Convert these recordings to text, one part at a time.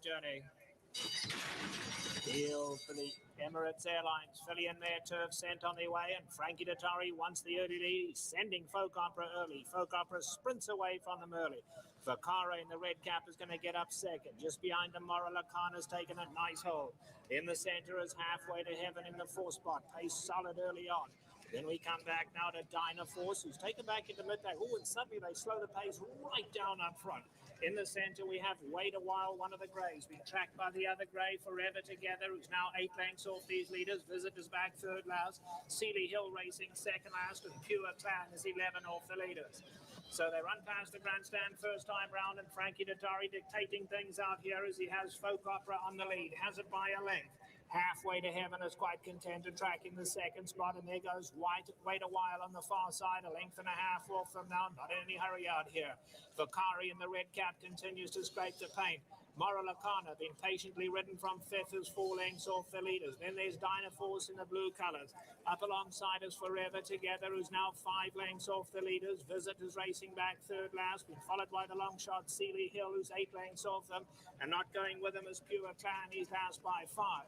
journey. Deal for the Emirates Airlines, filling in their turf, sent on their way, and Frankie Dettori wants the early lead. He's sending Folk Opera early. Folk Opera sprints away from them early. Vakara in the red cap is going to get up second. Just behind them, Moralakana's taken a nice hold. In the center is Halfway to Heaven in the 4 spot. Pace solid early on. Then we come back now to Dynaforce, who's taken back into midday. Oh, and suddenly they slow the pace right down up front. In the center, we have Wait a While, one of the greys, being tracked by the other grey, Forever Together, who's now 8 lengths off these leaders. Visitors back third last. Seeley Hill racing second last, and Pure Clan is 11 off the leaders. So they run past the grandstand first time round, and Frankie Dettori dictating things out here as he has Folk Opera on the lead. Has it by a length. Halfway to Heaven is quite content to track in the second spot, and there goes Wait a While on the far side, a length and a half off them now, not in any hurry out here. Vakari in the red cap continues to scrape the paint. Moralakana being patiently ridden from fifth is 4 lengths off the leaders. Then there's Dynaforce in the blue colours. Up alongside is Forever Together, who's now 5 lengths off the leaders. Visitors racing back third last, being followed by the long shot Seeley Hill, who's 8 lengths off them, and not going with them is Pure Clan. He's last by 5.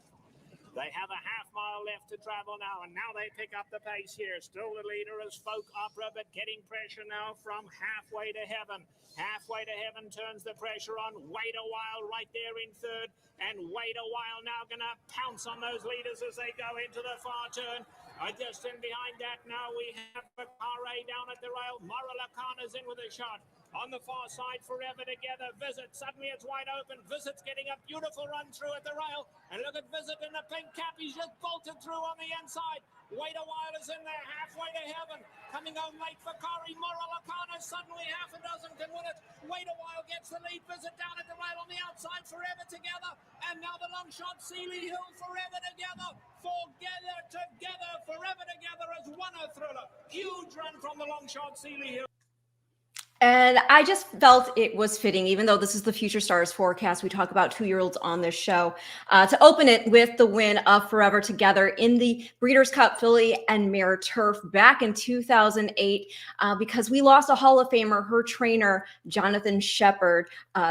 They have a half mile left to travel now, and now they pick up the pace here. Still the leader is Folk Opera, but getting pressure now from Halfway to Heaven. Halfway to Heaven turns the pressure on. Wait a While right there in third, and Wait a While now going to pounce on those leaders as they go into the far turn. Just in behind that now we have Bakare down at the rail. Moralakana's in with a shot. On the far side, Forever Together. Visit, suddenly it's wide open. Visit's getting a beautiful run through at the rail. And look at Visit in the pink cap. He's just bolted through on the inside. Wait a While is in there, Halfway to Heaven. Coming home late for Kari. Moralakana, suddenly half a dozen can win it. Wait a While gets the lead. Visit down at the rail on the outside, Forever Together. And now the long shot, Seeley Hill, Forever Together. Together, Forever Together has won a thriller. Huge run from the long shot, Seeley Hill. And I just felt it was fitting, even though this is the Future Stars forecast, we talk about 2-year-olds on this show, to open it with the win of Forever Together in the Breeders' Cup Filly and Mare Turf back in 2008, because we lost a Hall of Famer, her trainer, Jonathan Shepard,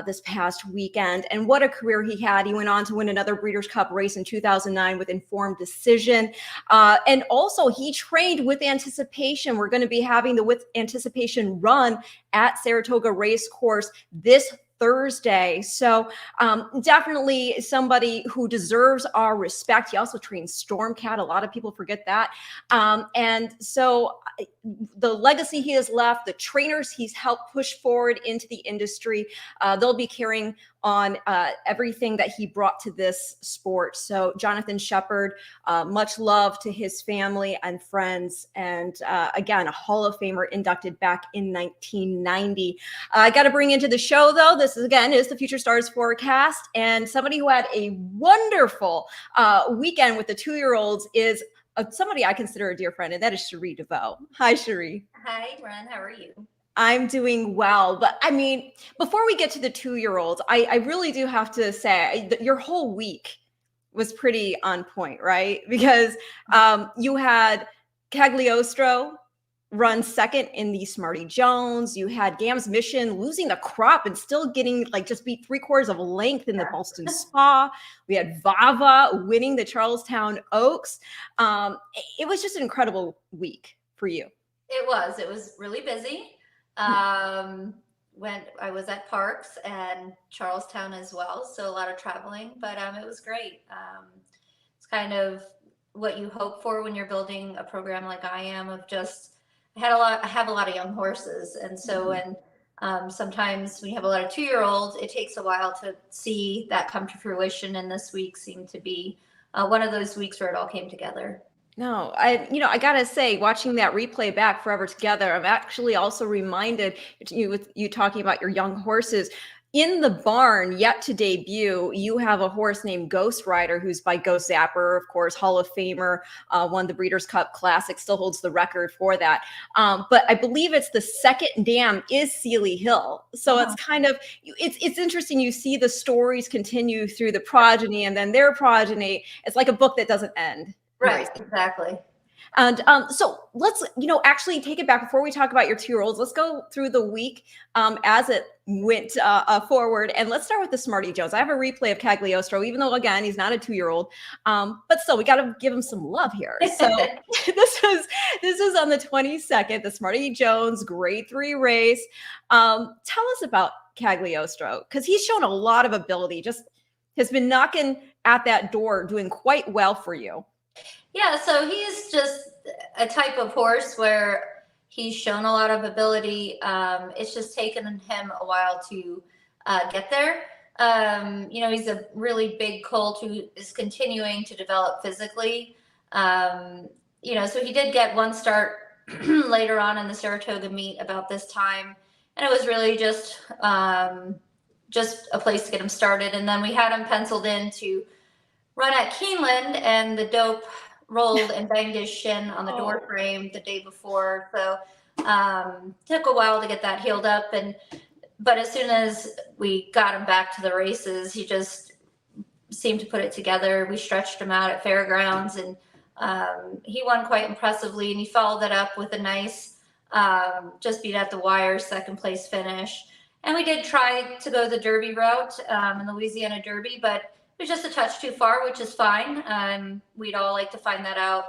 this past weekend. And what a career he had. He went on to win another Breeders' Cup race in 2009 with Informed Decision. And also he trained with Anticipation. We're going to be having the With Anticipation run at Saratoga Racecourse this Thursday. So definitely somebody who deserves our respect. He also trains Stormcat. A lot of people forget that. And so the legacy he has left, the trainers he's helped push forward into the industry, they'll be carrying on everything that he brought to this sport. So Jonathan Shepard, much love to his family and friends. And again, a Hall of Famer inducted back in 1990. I got to bring into the show, though, this is, again, is the Future Stars forecast. And somebody who had a wonderful weekend with the 2-year-olds is somebody I consider a dear friend, and that is Cherie DeVaux. Hi, Cherie. Hi, Gren. How are you? I'm doing well. But I mean, before we get to the 2-year-olds, I really do have to say that your whole week was pretty on point, right? Because you had Cagliostro run second in the Smarty Jones. You had Gam's Mission losing the crop and still getting just beat 3/4 of a length in the Boston Spa. We had Vahva winning the Charlestown Oaks. It was just an incredible week for you. It was really busy. When I was at Parks and Charlestown as well, so a lot of traveling, but it was great. It's kind of what you hope for when you're building a program like I am, of just I have a lot of young horses, and so when sometimes when you have a lot of 2-year-olds, it takes a while to see that come to fruition, and this week seemed to be one of those weeks where it all came together. No, I gotta say, watching that replay back, Forever Together, I'm actually also reminded with you talking about your young horses. In the barn, yet to debut, you have a horse named Ghost Rider, who's by Ghost Zapper, of course, Hall of Famer, won the Breeders' Cup Classic, still holds the record for that. But I believe it's the second dam is Seeley Hill. So it's kind of, it's interesting. You see the stories continue through the progeny and then their progeny. It's like a book that doesn't end. Right, exactly. And so let's, actually take it back before we talk about your 2-year-olds. Let's go through the week as it went forward. And let's start with the Smarty Jones. I have a replay of Cagliostro, even though, again, he's not a 2-year-old. But still, we got to give him some love here. So this is on the 22nd, the Smarty Jones Grade 3 race. Tell us about Cagliostro, because he's shown a lot of ability, just has been knocking at that door, doing quite well for you. Yeah, so he's just a type of horse where he's shown a lot of ability. It's just taken him a while to get there. He's a really big colt who is continuing to develop physically. So he did get one start later on in the Saratoga meet about this time, and it was really just a place to get him started. And then we had him penciled in to run at Keeneland, and the dope rolled and banged his shin on the door frame the day before. So took a while to get that healed up. But as soon as we got him back to the races, he just seemed to put it together. We stretched him out at Fairgrounds, and he won quite impressively. And he followed that up with a nice, just beat at the wire, second place finish. And we did try to go the Derby route in the Louisiana Derby, but it was just a touch too far, which is fine. We'd all like to find that out,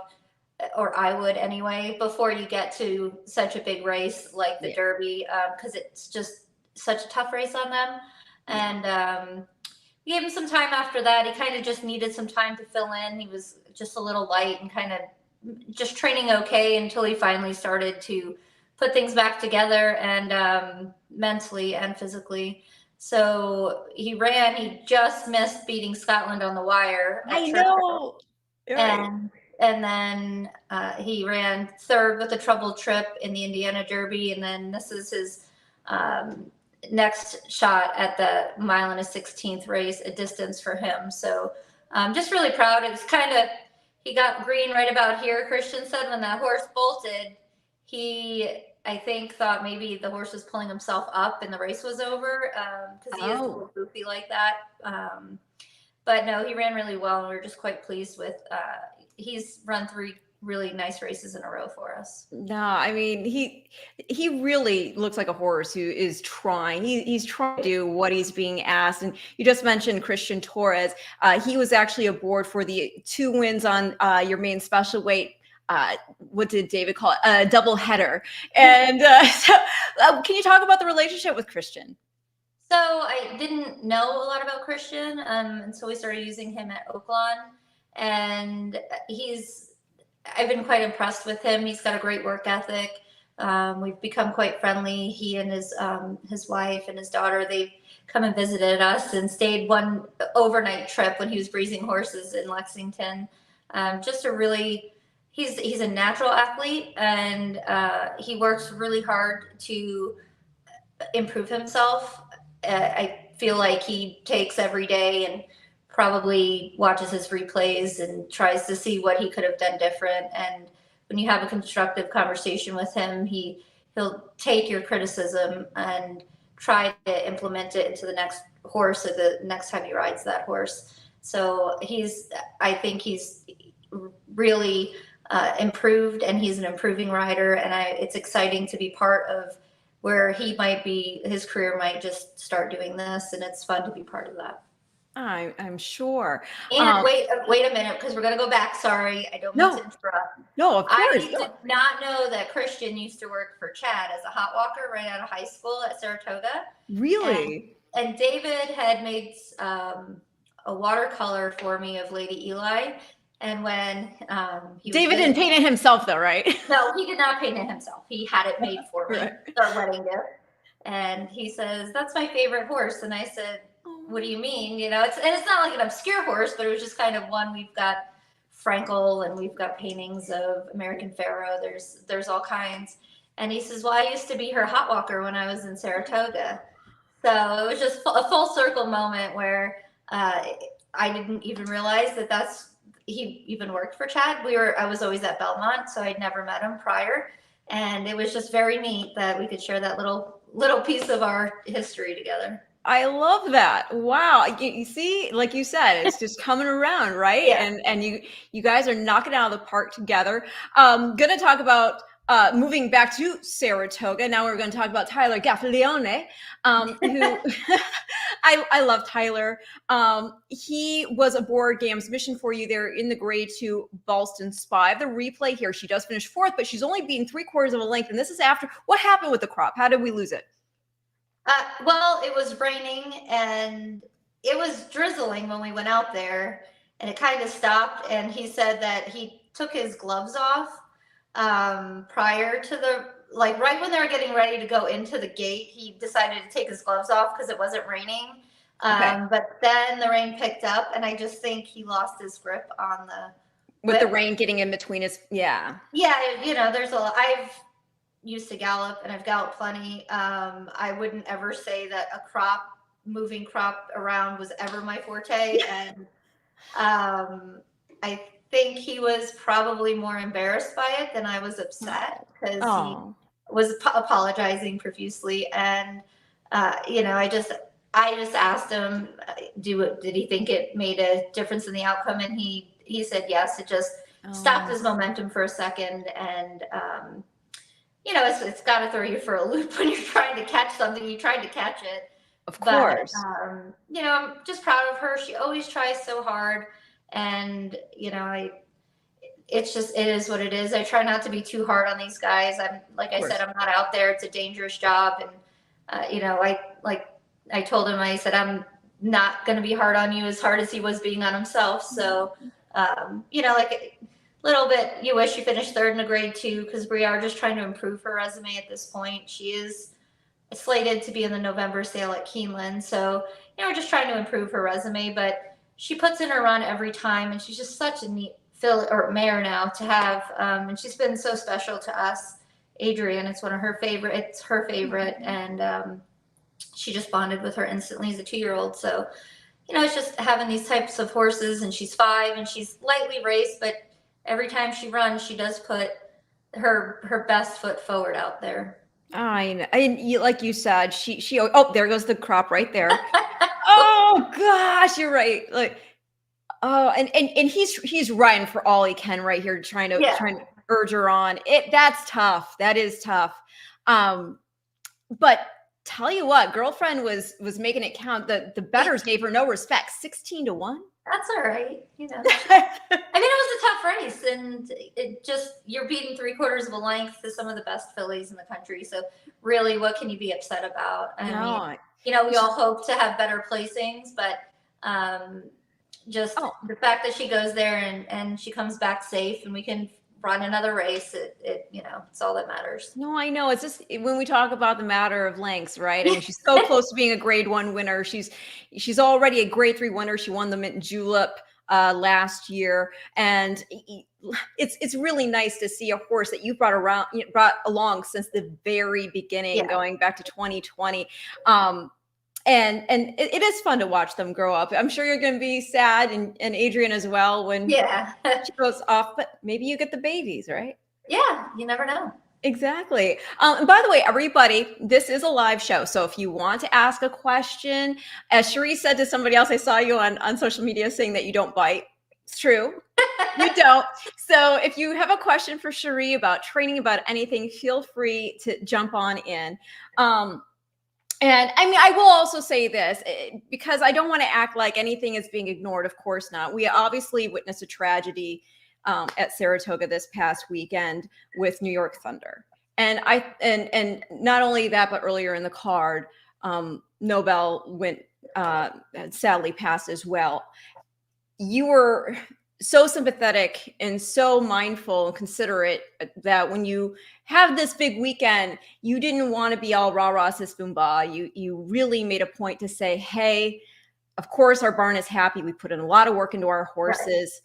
or I would anyway, before you get to such a big race like the Derby, because it's just such a tough race on them. And we gave him some time after that. He kind of just needed some time to fill in. He was just a little light and kind of just training okay until he finally started to put things back together, and mentally and physically. So he just missed beating Scotland on the wire. I know. And then he ran third with a troubled trip in the Indiana Derby. And then this is his next shot at the 1 1/16 race, a distance for him. So I'm just really proud. It was he got green right about here. Christian said when that horse bolted, I think thought maybe the horse was pulling himself up and the race was over, because he is a little goofy like that. But no, he ran really well, and we were just quite pleased with. He's run 3 really nice races in a row for us. No, I mean, he really looks like a horse who is trying. He's trying to do what he's being asked. And you just mentioned Christian Torres. He was actually aboard for the 2 wins on your main special weight. What did David call it? A double header. And can you talk about the relationship with Christian? So I didn't know a lot about Christian, and so we started using him at Oaklawn, and I've been quite impressed with him. He's got a great work ethic. We've become quite friendly. He and his wife and his daughter, they've come and visited us and stayed one overnight trip when he was breezing horses in Lexington. He's a natural athlete, and he works really hard to improve himself. I feel like he takes every day and probably watches his replays and tries to see what he could have done different. And when you have a constructive conversation with him, he'll take your criticism and try to implement it into the next horse or the next time he rides that horse. So I think he's really improved, and he's an improving rider, and it's exciting to be part of where his career might just start doing this, and it's fun to be part of that. I'm sure. And wait a minute, because we're going to go back. Sorry, I don't mean to interrupt. No, of course. I did not know that Christian used to work for Chad as a hot walker right out of high school at Saratoga. Really? And David had made a watercolor for me of Lady Eli. And when David didn't paint it himself, though, right? No, he did not paint it himself. He had it made for me, the wedding gift. And he says, "That's my favorite horse." And I said, "What do you mean?" It's not like an obscure horse, but it was just kind of one. We've got Frankel, and we've got paintings of American Pharaoh. There's all kinds. And he says, "Well, I used to be her hot walker when I was in Saratoga." So it was just a full circle moment where I didn't even realize he even worked for Chad. I was always at Belmont, so I'd never met him prior. And it was just very neat that we could share that little piece of our history together. I love that. Wow. You see, like you said, it's just coming around, right? Yeah. And you guys are knocking it out of the park together. Gonna talk about moving back to Saratoga. Now we're going to talk about Tyler Gaffalione, who I love Tyler. He was aboard GAM's mission for you there in the grade 2 Ballston Spa. I have the replay here. She does finish 4th, but she's only being 3/4 of a length. And this is after what happened with the crop. How did we lose it? Well, it was raining and it was drizzling when we went out there, and it kind of stopped. And he said that he took his gloves off prior to right when they were getting ready to go into the gate. He decided to take his gloves off because it wasn't raining. But then the rain picked up, and I just think he lost his grip on the with the rain getting in between his yeah. There's a lot. I've used to gallop, and I've galloped plenty. I wouldn't ever say that moving crop around was ever my forte. And I think he was probably more embarrassed by it than I was upset, because he was apologizing profusely. And I just asked him, did he think it made a difference in the outcome? And he said yes. It just stopped his momentum for a second. And it's got to throw you for a loop when you're trying to catch something. You tried to catch it. Of course. But, I'm just proud of her. She always tries so hard. And, it is what it is. I try not to be too hard on these guys. I said, I'm not out there. It's a dangerous job. And, I told him, I said, I'm not going to be hard on you as hard as he was being on himself. So, little bit, you wish you finished 3rd in a grade 2, because we are just trying to improve her resume at this point. She is slated to be in the November sale at Keeneland. So, we're just trying to improve her resume, but she puts in her run every time, and she's just such a neat mare now to have. And she's been so special to us. Adrian, it's her favorite. And she just bonded with her instantly as a 2-year-old. So, it's just having these types of horses, and she's 5 and she's lightly raced, but every time she runs, she does put her best foot forward out there. I know. Like you said, she there goes the crop right there. Oh gosh, you're right. And he's riding for all he can right here, trying to urge her on. That's tough. That is tough. But tell you what, girlfriend was making it count. The bettors gave her no respect. 16-1. That's all right. I mean, it was a tough race, and you're beating 3/4 of a length to some of the best fillies in the country. So really, what can you be upset about? I mean, we all hope to have better placings, but the fact that she goes there and she comes back safe, and we can run another race, it's all that matters. No, I know. It's just when we talk about the matter of lengths, right? I mean, she's so close to being a grade 1 winner. She's already a grade 3 winner. She won the Mint Julep last year, and it's really nice to see a horse that you brought along since the very beginning, going back to 2020. And it is fun to watch them grow up. I'm sure you're going to be sad, and Adrian as well, when she goes off, but maybe you get the babies, right? Yeah, you never know. Exactly. And by the way, everybody, this is a live show. So if you want to ask a question, as Cherie said to somebody else, I saw you on social media saying that you don't bite. It's true. You don't. So if you have a question for Cherie about training, about anything, feel free to jump on in. And I mean, I will also say this, because I don't want to act like anything is being ignored. Of course not. We obviously witnessed a tragedy at Saratoga this past weekend with New York Thunder. And not only that, but earlier in the card, Nobel sadly passed as well. You were so sympathetic and so mindful and considerate that when you have this big weekend, you didn't want to be all rah-rah sis boomba. You really made a point to say, hey, of course our barn is happy. We put in a lot of work into our horses,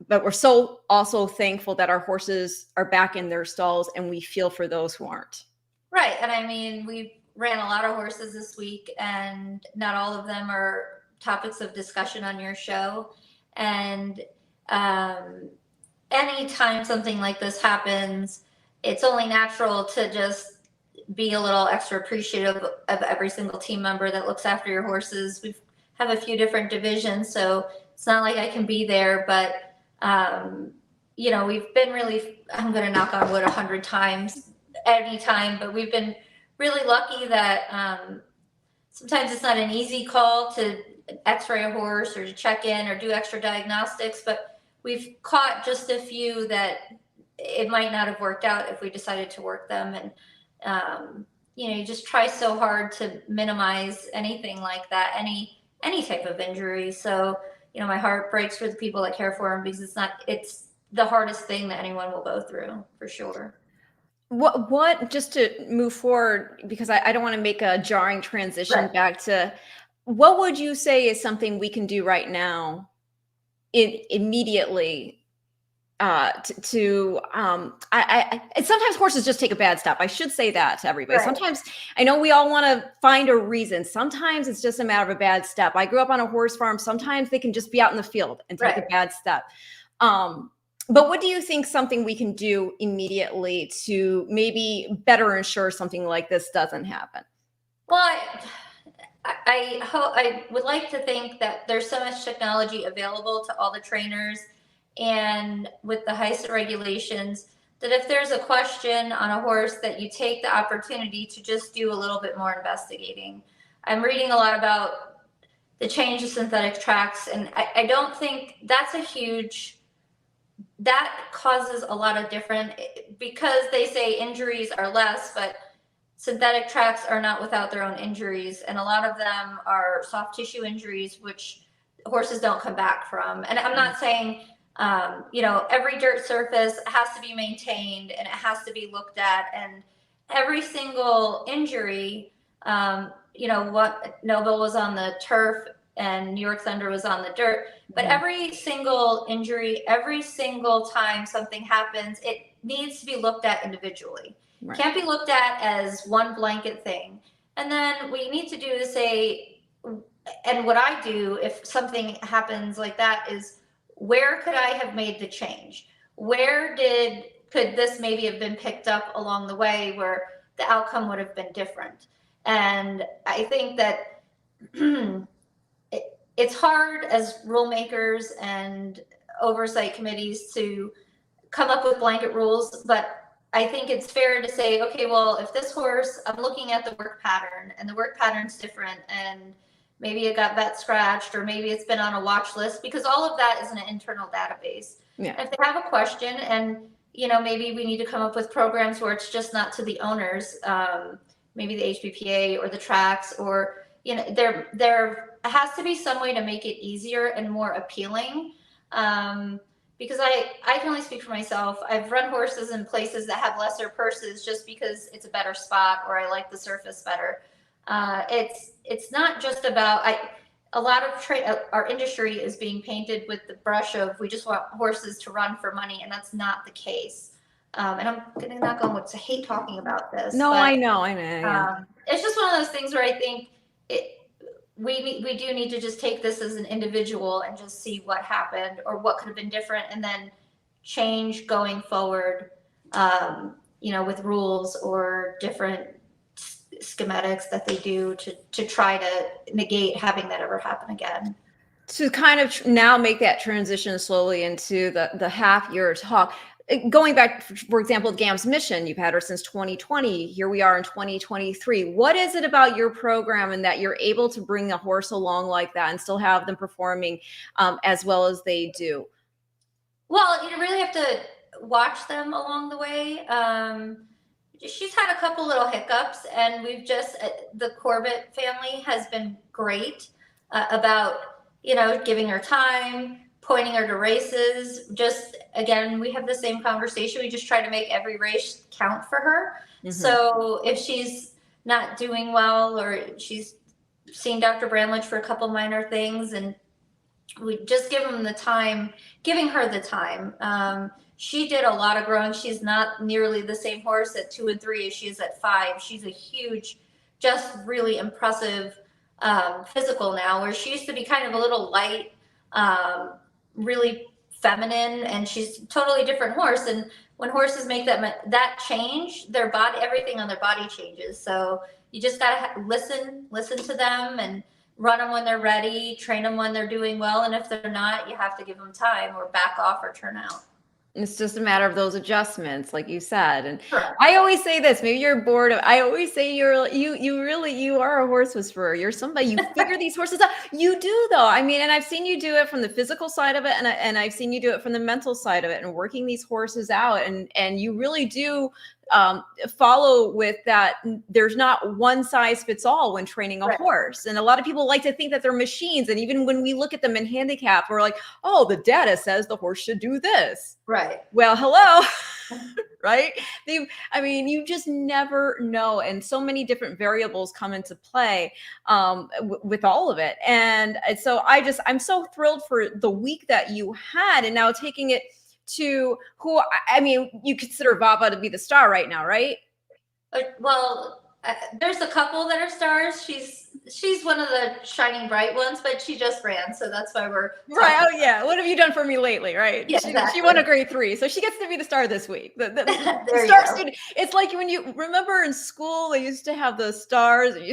but we're so also thankful that our horses are back in their stalls, and we feel for those who aren't. Right. And I mean, we ran a lot of horses this week, and not all of them are topics of discussion on your show. And anytime something like this happens, it's only natural to just be a little extra appreciative of every single team member that looks after your horses. We have a few different divisions, so it's not like I can be there, but you know, we've been really, I'm going to knock on wood 100 times anytime, but we've been really lucky that sometimes it's not an easy call to x-ray a horse or to check in or do extra diagnostics, but we've caught just a few that it might not have worked out if we decided to work them. And you know, you just try so hard to minimize anything like that, any type of injury. So, you know, my heart breaks for the people that care for them, because it's the hardest thing that anyone will go through, for sure. What just to move forward, because I don't want to make a jarring transition back to, what would you say is something we can do right now immediately sometimes horses just take a bad step. I should say that to everybody. Sometimes, I know we all want to find a reason. Sometimes it's just a matter of a bad step. I grew up on a horse farm. Sometimes they can just be out in the field and take a bad step. But what do you think something we can do immediately to maybe better ensure something like this doesn't happen? Well, I would like to think that there's so much technology available to all the trainers, and with the HISA regulations, that if there's a question on a horse, that you take the opportunity to just do a little bit more investigating. I'm reading a lot about the change of synthetic tracks, and I don't think that's that causes a lot of different, because they say injuries are less, but synthetic tracks are not without their own injuries, and a lot of them are soft tissue injuries, which horses don't come back from. And I'm not saying you know, every dirt surface has to be maintained and it has to be looked at, and every single injury, you know, what Noble was on the turf and New York Thunder was on the dirt, but every single injury, every single time something happens, it needs to be looked at individually. Can't be looked at as one blanket thing. And then what you need to do is say, and what I do if something happens like that is, where could I have made the change? Where could this maybe have been picked up along the way where the outcome would have been different? And I think that it's hard as rule makers and oversight committees to come up with blanket rules, but I think it's fair to say, okay, well, if this horse, I'm looking at the work pattern and the work pattern's different, and maybe it got vet scratched, or maybe it's been on a watch list, because all of that is in an internal database. And if they have a question, and you know, maybe we need to come up with programs where it's just not to the owners, maybe the HPPA or the tracks, or you know, there has to be some way to make it easier and more appealing. Because I can only speak for myself. I've run horses in places that have lesser purses just because it's a better spot, or I like the surface better. It's not just about, a lot of our industry is being painted with the brush of, we just want horses to run for money, and that's not the case. And I'm gonna knock on wood, I hate talking about this. No, but, I know. Yeah. It's just one of those things where I think we do need to just take this as an individual and just see what happened or what could have been different, and then change going forward, you know, with rules or different schematics that they do to try to negate having that ever happen again. To kind of now make that transition slowly into the half year talk, going back, for example, GAM's mission, you've had her since 2020. Here we are in 2023. What is it about your program and that you're able to bring a horse along like that and still have them performing as well as they do? Well, you really have to watch them along the way. She's had a couple little hiccups, and we've just, the Corbett family has been great about, you know, giving her time, pointing her to races. Just, again, we have the same conversation. We just try to make every race count for her. So if she's not doing well, or she's seen Dr. Bramlage for a couple minor things, and we just give them the time, giving her the time. She did a lot of growing. She's not nearly the same horse at 2 and 3 as she is at 5. She's a huge, just really impressive physical now, where she used to be kind of a little light, really feminine, and she's a totally different horse. And when horses make that change, their body, everything on their body changes. So you just gotta listen to them, and run them when they're ready, train them when they're doing well, and if they're not, you have to give them time or back off or turn out. It's just a matter of those adjustments, like you said. And Correct. I always say this, maybe you're bored of, I always say you are a horse whisperer. You're somebody, you figure these horses out. You do though. I mean, and I've seen you do it from the physical side of it, and I've seen you do it from the mental side of it, and working these horses out. And you really do follow with that. There's not one size fits all when training a horse. And a lot of people like to think that they're machines. And even when we look at them in handicap, we're like, oh, the data says the horse should do this. Right. Well, hello. Right. I mean, you just never know. And so many different variables come into play with all of it. And so I'm so thrilled for the week that you had, and now taking it to who, I mean, you consider Vahva to be the star right now, right? Well, there's a couple that are stars. She's one of the shining bright ones, but she just ran, so that's why we're right. Oh yeah, what have you done for me lately, right? Yeah, she won a grade 3, so she gets to be the star this week. The There star you go. student. It's like when you remember in school they used to have the stars, and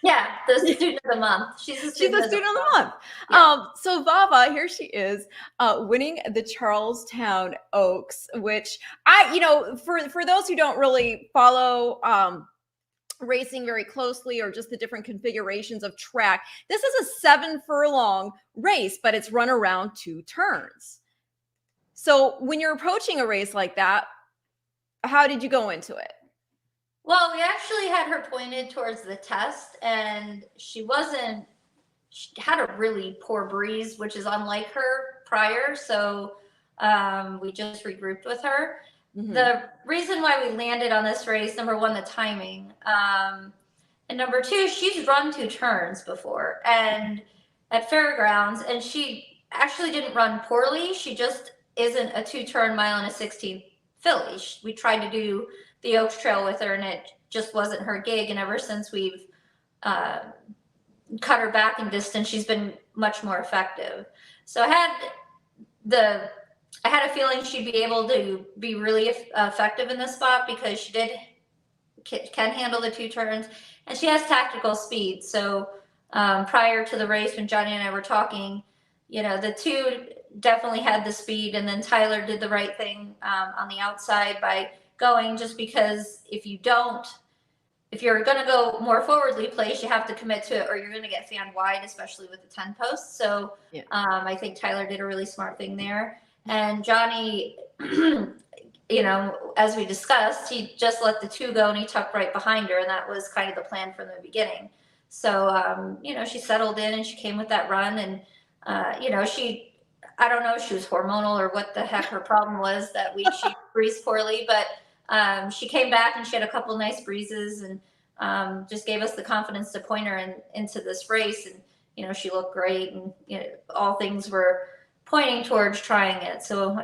yeah, the student of the month. She's the student of the month. Yeah. So Vahva, here she is, winning the Charlestown Oaks, which for those who don't really follow racing very closely, or just the different configurations of track, this is a 7 furlong race, but it's run around 2 turns. So when you're approaching a race like that, how did you go into it? Well, we actually had her pointed towards the test, and she had a really poor breeze, which is unlike her prior. So we just regrouped with her. Mm-hmm. The reason why we landed on this race, number one, the timing. And number two, she's run 2 turns before and at fairgrounds, and she actually didn't run poorly. She just isn't a 2-turn mile and a 16th filly. We tried to do the Oaks Trail with her, and it just wasn't her gig. And ever since we've cut her back in distance, she's been much more effective. So I had a feeling she'd be able to be really effective in this spot, because she can handle the 2 turns, and she has tactical speed. So prior to the race, when Johnny and I were talking, the 2 definitely had the speed, and then Tyler did the right thing on the outside by going, just because if you're going to go more forwardly placed, you have to commit to it, or you're going to get fanned wide, especially with the 10 posts. So yeah. I think Tyler did a really smart thing there. And Johnny, as we discussed, he just let the 2 go, and he tucked right behind her. And that was kind of the plan from the beginning. So, she settled in, and she came with that run. And, I don't know if she was hormonal or what the heck her problem was that week. She breezed poorly, but she came back, and she had a couple nice breezes, and just gave us the confidence to point her into this race. And, she looked great, and, all things were pointing towards trying it. So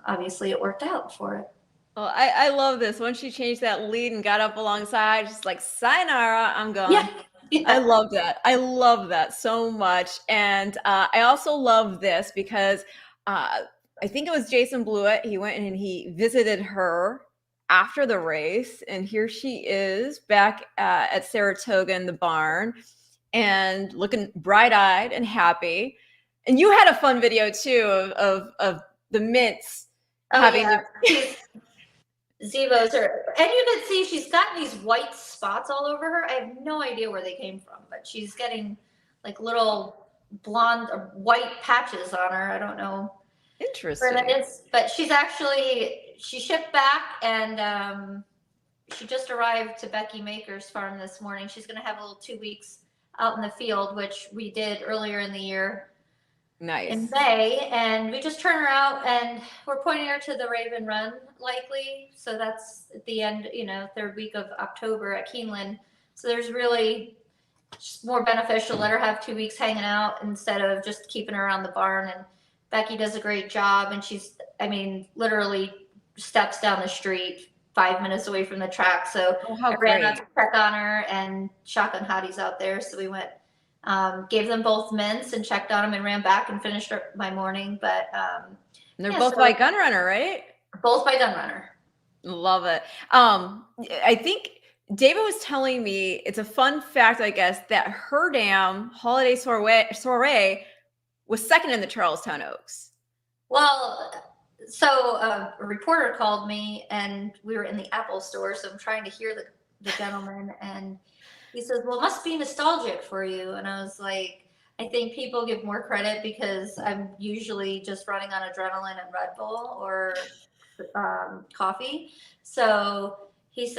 obviously it worked out for it. Well, I love this. Once she changed that lead and got up alongside, just like, sayonara, I'm gone. Yeah. Yeah. I love that. I love that so much. And I also love this because I think it was Jason Blewett. He went and he visited her after the race, and here she is back at Saratoga in the barn, and looking bright-eyed and happy. And you had a fun video too of the mints having Zevos and you can see she's got these white spots all over her. I have no idea where they came from, but she's getting like little blonde or white patches on her. I don't know. Interesting. Where that is, but she shipped back, and she just arrived to Becky Maker's farm this morning. She's going to have a little 2 weeks out in the field, which we did earlier in the year. Nice. In May, and we just turn her out, and we're pointing her to the Raven Run likely. So that's at the end, 3rd week of October at Keeneland. So there's really just more beneficial. Let her have 2 weeks hanging out instead of just keeping her around the barn. And Becky does a great job, and she's, literally steps down the street 5 minutes away from the track. So I ran out to check on her, and Shotgun Hottie's out there. So we went, gave them both mints and checked on them, and ran back and finished my morning. But And they're Yeah, both so by Gunrunner, right? both by Gunrunner. Love it. I think David was telling me, it's a fun fact, I guess, that her damn holiday soiree was second in the Charlestown Oaks. Well, so a reporter called me, and we were in the Apple store, so I'm trying to hear the gentleman, and he says, well, it must be nostalgic for you. And I was like, I think people give more credit because I'm usually just running on adrenaline and Red Bull or coffee. So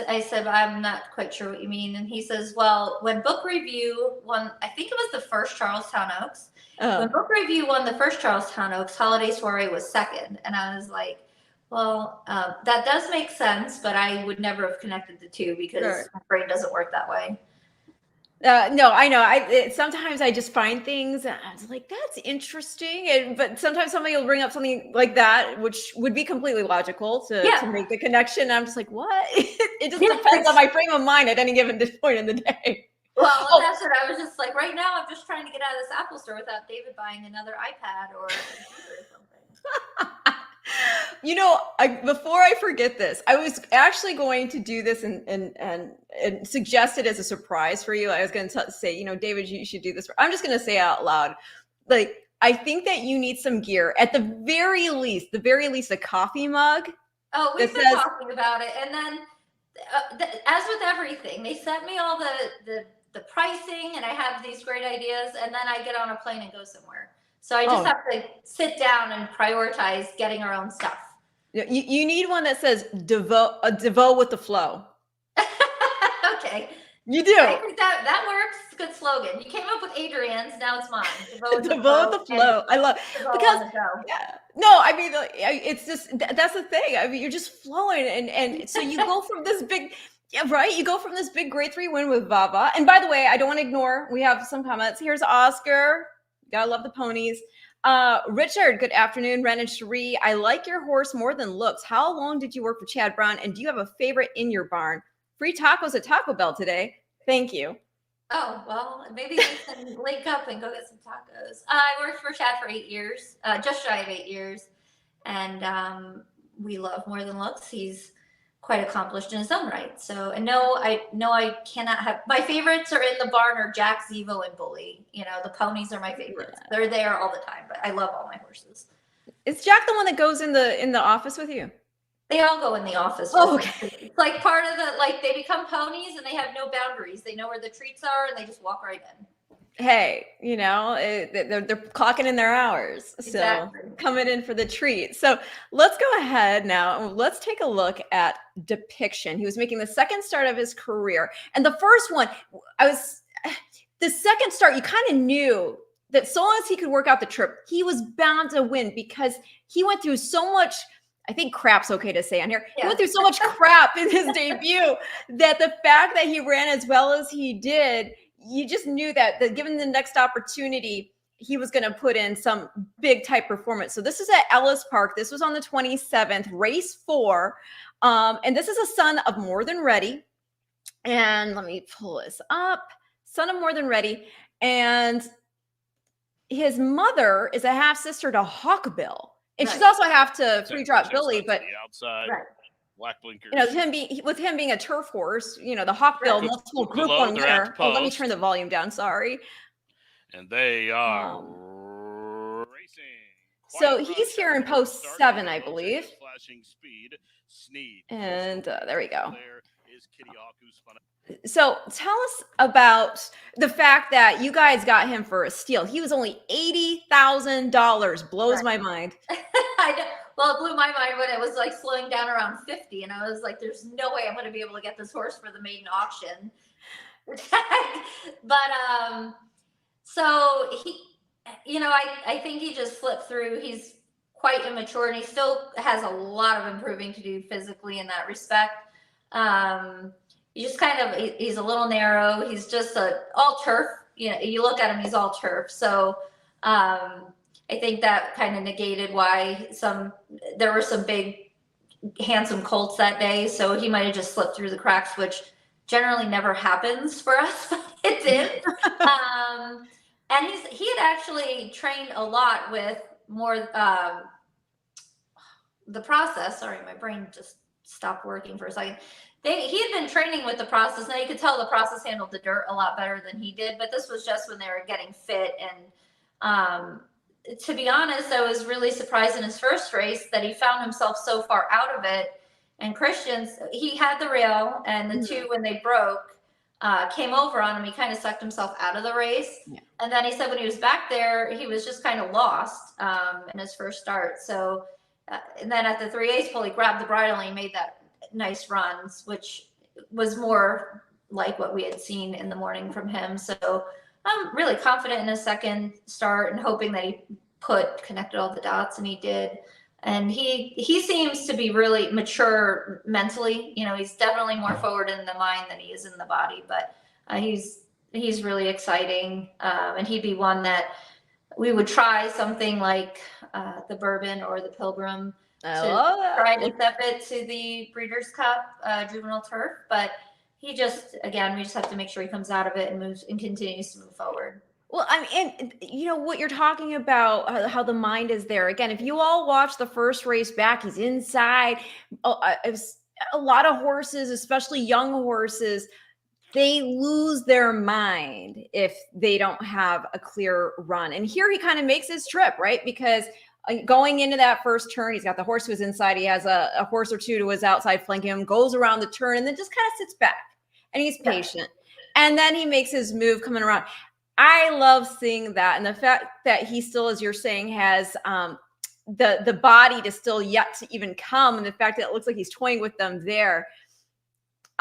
I said, I'm not quite sure what you mean. And he says, well, when Book Review won, I think it was the first Charlestown Oaks. When Book Review won the first Charlestown Oaks, Holiday Soiree was second. And I was like, well, that does make sense, but I would never have connected the two because my brain doesn't work that way. No, I know. Sometimes I just find things and I was like, that's interesting. But sometimes somebody will bring up something like that, which would be completely logical to make the connection. And I'm just like, what? It just depends on my frame of mind at any given point in the day. Well, that's what I was just like, right now, I'm just trying to get out of this Apple store without David buying another iPad or a computer or something. You know, before I forget this, I was actually going to do this and suggest it as a surprise for you. I was going to say, you know, David, you should do this. I'm just going to say out loud, like, I think that you need some gear. At the very least, a coffee mug. Oh, we've been talking about it. And then, as with everything, they sent me all the pricing, and I have these great ideas, and then I get on a plane and go somewhere. So I just have to sit down and prioritize getting our own stuff. You need one that says DeVoe with the flow. Okay. You do. I think that works. It's a good slogan. You came up with Adrian's, now it's mine. DeVoe with the flow. I love because no, I mean, it's just that's the thing. I mean, you're just flowing, and so you go from this big. Yeah, right. You go from this big grade 3 win with Vahva. And by the way, I don't want to ignore, we have some comments. Here's Oscar. Gotta love the ponies. Richard, good afternoon. Ren and Cherie, I like your horse more than looks. How long did you work for Chad Brown? And do you have a favorite in your barn? Free tacos at Taco Bell today. Thank you. Oh, well, maybe we can link up and go get some tacos. I worked for Chad for 8 years, just shy of 8 years. And we love more than looks. He's quite accomplished in his own right. So, and no, I cannot have, my favorites are in the barn are Jack, Zevo, and Bully. You know, the ponies are my favorites. Yeah. They're there all the time, but I love all my horses. Is Jack the one that goes in the office with you? They all go in the office. Oh, okay. It's like part of the, like they become ponies and they have no boundaries. They know where the treats are and they just walk right in. Hey, you know, they're clocking in their hours. Exactly. So coming in for the treat. So let's go ahead now. Let's take a look at Depiction. He was making the second start of his career. And the first one, the second start, you kind of knew that so long as he could work out the trip, he was bound to win because he went through so much, I think crap's okay to say on here. Yeah. He went through so much crap in his debut that the fact that he ran as well as he did, you just knew that given the next opportunity, he was going to put in some big type performance. So this is at Ellis Park. This was on the 27th, race 4. And this is a son of More Than Ready. And let me pull this up. Son of More Than Ready. And his mother is a half sister to Hawkbill. And she's also half to Free Drop Billy, but outside. Right. Black blinkers. You know, with him being a turf horse, you know, the Hawkbill multiple Group 1 winner. Oh, let me turn the volume down. Sorry. And they are racing. So he's here in post 7, I believe. Flashing speed. Sneed. And there we go. So tell us about the fact that you guys got him for a steal. He was only $80,000. Blows my mind. I know. Well, it blew my mind when it was like slowing down around 50. And I was like, there's no way I'm going to be able to get this horse for the maiden auction. But so he, you know, I think he just slipped through. He's quite immature and he still has a lot of improving to do physically in that respect. He just kind of, he's a little narrow. He's just all turf. You know, you look at him, he's all turf. So I think that kind of negated why there were some big, handsome colts that day. So he might have just slipped through the cracks, which generally never happens for us, but it did. And he had actually trained a lot with more the process. Sorry, my brain just stopped working for a second. He had been training with the process. Now you could tell the process handled the dirt a lot better than he did, but this was just when they were getting fit. And to be honest, I was really surprised in his first race that he found himself so far out of it. And Christian's, he had the rail, and the two, when they broke, came over on him. He kind of sucked himself out of the race. Yeah. And then he said when he was back there, he was just kind of lost in his first start. So, and then at the 3/8 pull, he grabbed the bridle and he made that nice runs, which was more like what we had seen in the morning from him. So I'm really confident in his second start and hoping that he connected all the dots, and he did. And he seems to be really mature mentally. You know, he's definitely more forward in the mind than he is in the body, but he's really exciting. And he'd be one that we would try something like the Bourbon or the Pilgrim to try to step it to the Breeders' Cup juvenile turf. But he just, again, we just have to make sure he comes out of it and moves and continues to move forward. Well, I mean, and you know what you're talking about, how the mind is there. Again, if you all watch the first race back, he's inside. A lot of horses, especially young horses, they lose their mind if they don't have a clear run. And here he kind of makes his trip, right? Because going into that first turn, he's got the horse to his inside. He has a horse or two to his outside flanking him, goes around the turn, and then just kind of sits back. And he's patient. And then he makes his move coming around. I love seeing that. And the fact that he still, as you're saying, has the body to still yet to even come. And the fact that it looks like he's toying with them there.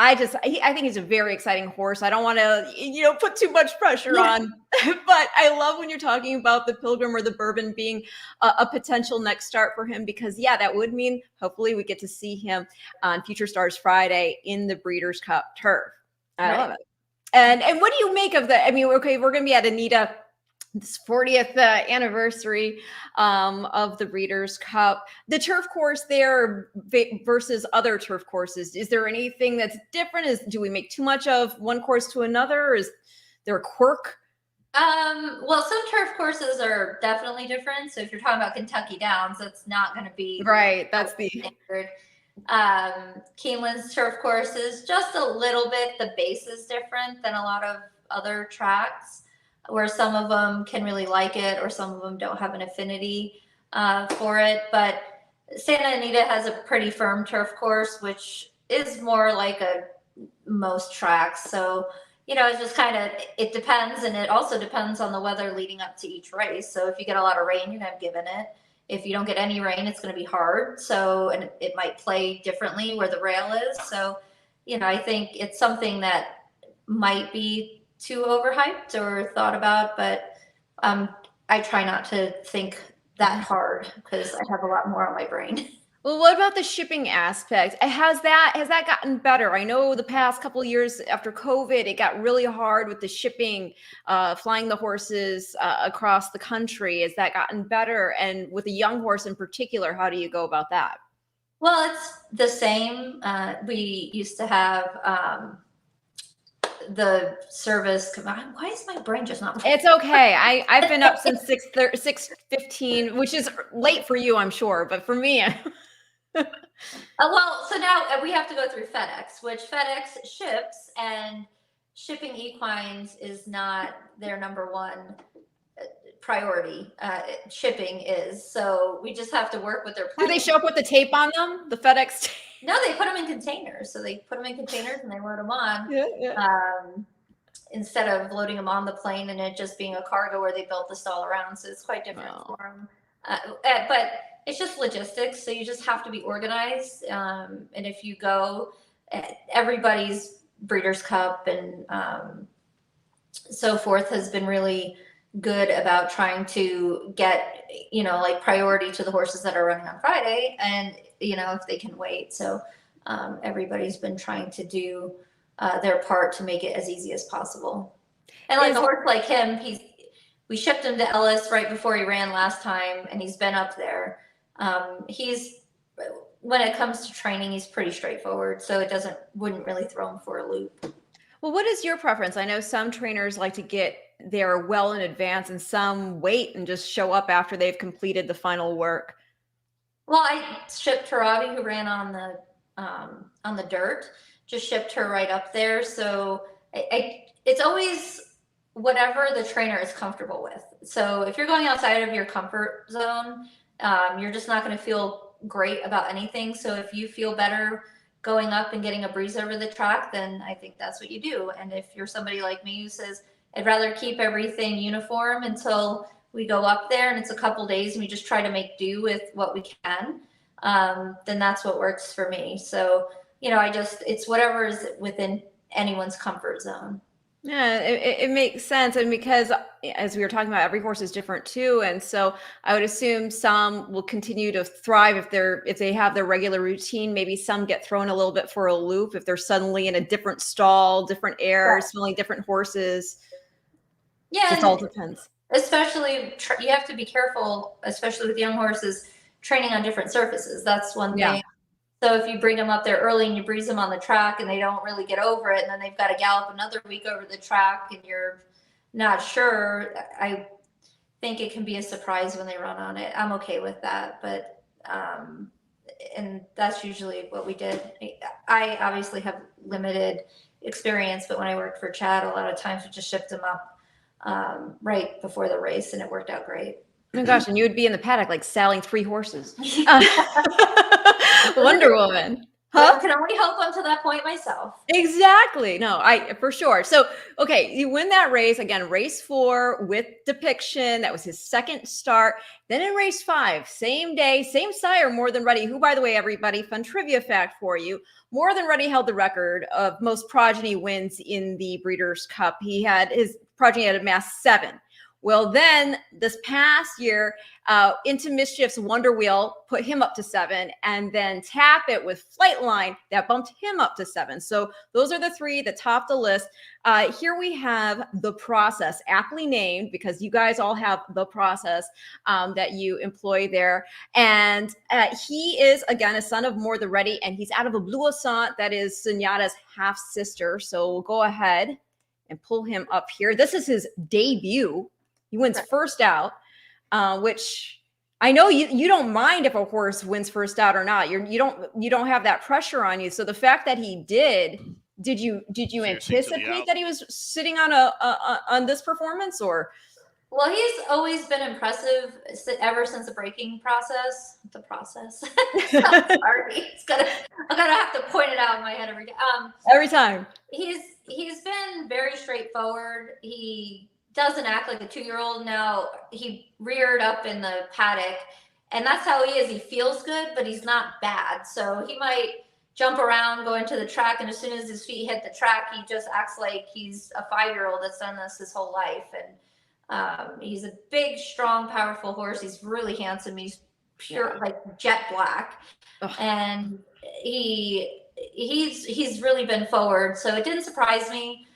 I think he's a very exciting horse. I don't want to, put too much pressure on, but I love when you're talking about the Pilgrim or the Bourbon being a potential next start for him, because that would mean hopefully we get to see him on Future Stars Friday in the Breeders' Cup turf. I love it. And what do you make of that? I mean, okay, we're going to be at Anita, this 40th anniversary of the Breeders' Cup. The turf course there versus other turf courses, is there anything that's different? Do we make too much of one course to another? Or is there a quirk? Well, some turf courses are definitely different. So if you're talking about Kentucky Downs, that's not going to be right. That's the standard. Keeneland's turf course is just a little bit, the base is different than a lot of other tracks, where some of them can really like it or some of them don't have an affinity for it. But Santa Anita has a pretty firm turf course, which is more like most tracks. So, it's just kind of, it depends. And it also depends on the weather leading up to each race. So if you get a lot of rain, you're going to have given it. If you don't get any rain, it's going to be hard. So, and it might play differently where the rail is. So, I think it's something that might be too overhyped or thought about, but I try not to think that hard because I have a lot more on my brain. Well, what about the shipping aspect? Has that gotten better? I know the past couple of years after COVID, it got really hard with the shipping, flying the horses across the country. Has that gotten better? And with a young horse in particular, how do you go about that? Well, it's the same. We used to have the service. Why is my brain just not? It's okay. I've been up since 6:15, which is late for you, I'm sure, but for me. Well, so now we have to go through FedEx, which FedEx ships, and shipping equines is not their number one priority. Shipping is. So we just have to work with their plan. Do they show up with the tape on them? The FedEx tape? No, they put them in containers. So they put them in containers and they load them on. Instead of loading them on the plane and it just being a cargo where they built this all around. So it's quite different for them. But it's just logistics. So you just have to be organized. And if you go, everybody's Breeders' Cup and so forth has been really good about trying to get, like priority to the horses that are running on Friday and, if they can wait. So everybody's been trying to do their part to make it as easy as possible. And like a horse like him, we shipped him to Ellis right before he ran last time, and he's been up there. When it comes to training, he's pretty straightforward, so it wouldn't really throw him for a loop. Well, what is your preference? I know some trainers like to get there well in advance and some wait and just show up after they've completed the final work. Well, I shipped Haravi, who ran on the dirt, just shipped her right up there. So it's always whatever the trainer is comfortable with. So if you're going outside of your comfort zone, you're just not going to feel great about anything. So if you feel better going up and getting a breeze over the track, then I think that's what you do. And if you're somebody like me who says, I'd rather keep everything uniform until we go up there and it's a couple days and we just try to make do with what we can, then that's what works for me. So, it's whatever is within anyone's comfort zone. Yeah, it makes sense. And because, as we were talking about, every horse is different too. And so I would assume some will continue to thrive if they have their regular routine. Maybe some get thrown a little bit for a loop if they're suddenly in a different stall, different air, smelling different horses. Yeah. It all depends. Especially, you have to be careful, especially with young horses, training on different surfaces. That's one thing. So if you bring them up there early and you breeze them on the track and they don't really get over it, and then they've got to gallop another week over the track and you're not sure, I think it can be a surprise when they run on it. I'm okay with that, but and that's usually what we did. I obviously have limited experience, but when I worked for Chad, a lot of times we just shipped them up right before the race, and it worked out great. Oh my gosh, and you would be in the paddock like selling 3 horses. Wonder Woman. Huh? I can only hope until that point myself. Exactly. No, for sure. So, okay, you win that race again, race 4 with Depiction. That was his second start. Then in race 5, same day, same sire, More Than Ready, who, by the way, everybody, fun trivia fact for you. More Than Ready held the record of most progeny wins in the Breeders' Cup. His progeny had amassed 7. Well, then this past year, Into Mischief's Wonder Wheel put him up to 7, and then Tapit with Flightline that bumped him up to 7. So those are the 3 that top the list. Here we have The Process, aptly named because you guys all have The Process that you employ there. And he is, again, a son of More Than Ready, and he's out of Eblouissante, that is Zenyatta's half sister. So we'll go ahead and pull him up here. This is his debut. He wins first out, which I know you don't mind if a horse wins first out or not. You don't have that pressure on you. So the fact that he did you anticipate that he was sitting on this performance, or? Well, he's always been impressive ever since the breaking process. The process. Sorry, I'm gonna have to point it out in my head every day. Every time. He's been very straightforward. He doesn't act like a 2-year-old now. He reared up in the paddock, and that's how he is. He feels good, but he's not bad. So he might jump around, go into the track, and as soon as his feet hit the track, he just acts like he's a 5-year-old that's done this his whole life. And he's a big, strong, powerful horse. He's really handsome. He's pure, like jet black. Ugh. And he's really been forward. So it didn't surprise me.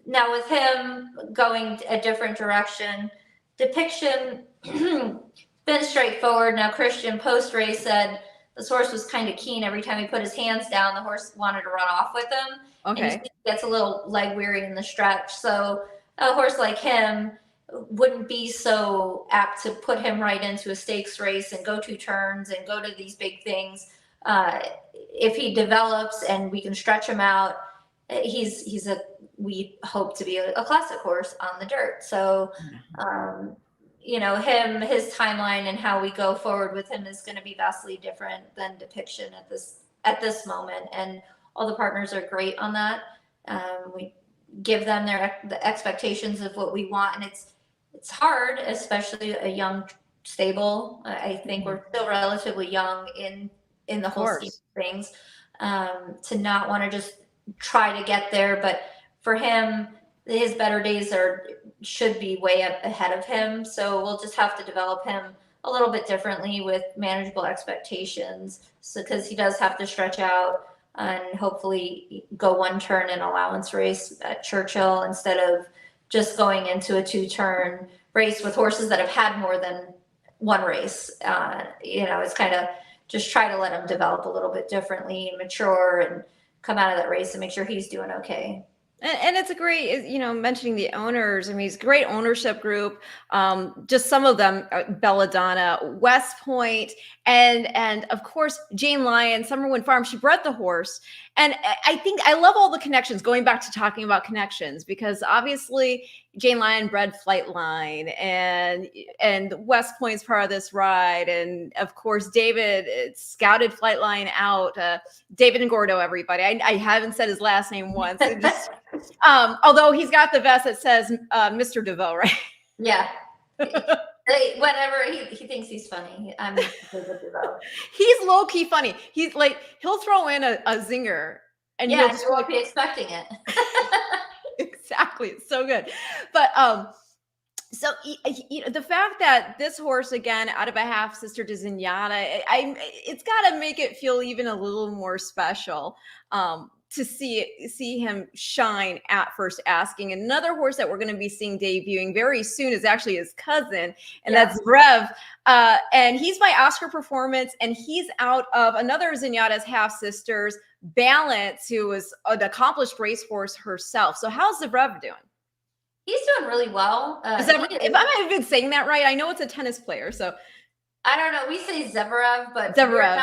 Now with him going a different direction, Depiction, been straightforward. Now Christian post-race said this horse was kind of keen. Every time he put his hands down, the horse wanted to run off with him. Okay. And he gets a little leg weary in the stretch. So a horse like him wouldn't be so apt to put him right into a stakes race and go 2 turns and go to these big things. If he develops and we can stretch him out, we hope to be a classic horse on the dirt. So, his timeline and how we go forward with him is going to be vastly different than Depiction at this moment. And all the partners are great on that. We give them the expectations of what we want, and it's hard, especially a young stable. I think we're still relatively young in the whole scheme of things, to not want to just try to get there. But for him, his better days should be way up ahead of him. So we'll just have to develop him a little bit differently with manageable expectations. So, because he does have to stretch out and hopefully go 1 turn in allowance race at Churchill instead of just going into a 2-turn race with horses that have had more than 1 race. It's kind of just try to let him develop a little bit differently and mature and come out of that race and make sure he's doing okay. And it's a great, mentioning the owners. I mean, it's a great ownership group. Just some of them, Belladonna, West Point, and of course, Jane Lyon, Summerwind Farm. She bred the horse. And I think I love all the connections, going back to talking about connections, because obviously Jane Lyon bred Flightline, and West Point's part of this ride. And of course, David scouted Flightline out. David and Gordo, everybody. I haven't said his last name once. It just, although he's got the vest that says Mr. DeVoe, right? Yeah. Whenever he thinks he's funny, I'm David DeVaux. He's low key funny. He's like, he'll throw in a zinger, and yeah, you won't be expecting it. Exactly, it's so good. But so the fact that this horse, again, out of a half sister to Zenyatta, it's got to make it feel even a little more special. To see him shine at First Asking. Another horse that we're going to be seeing debuting very soon is actually his cousin, and that's Rev. And he's by Oscar Performance, and he's out of another Zenyatta's half sisters, Balance, who is an accomplished racehorse herself. So how's the Rev doing? He's doing really well. If I'm even saying that right, I know it's a tennis player, so I don't know. We say Zverev, but Zverev.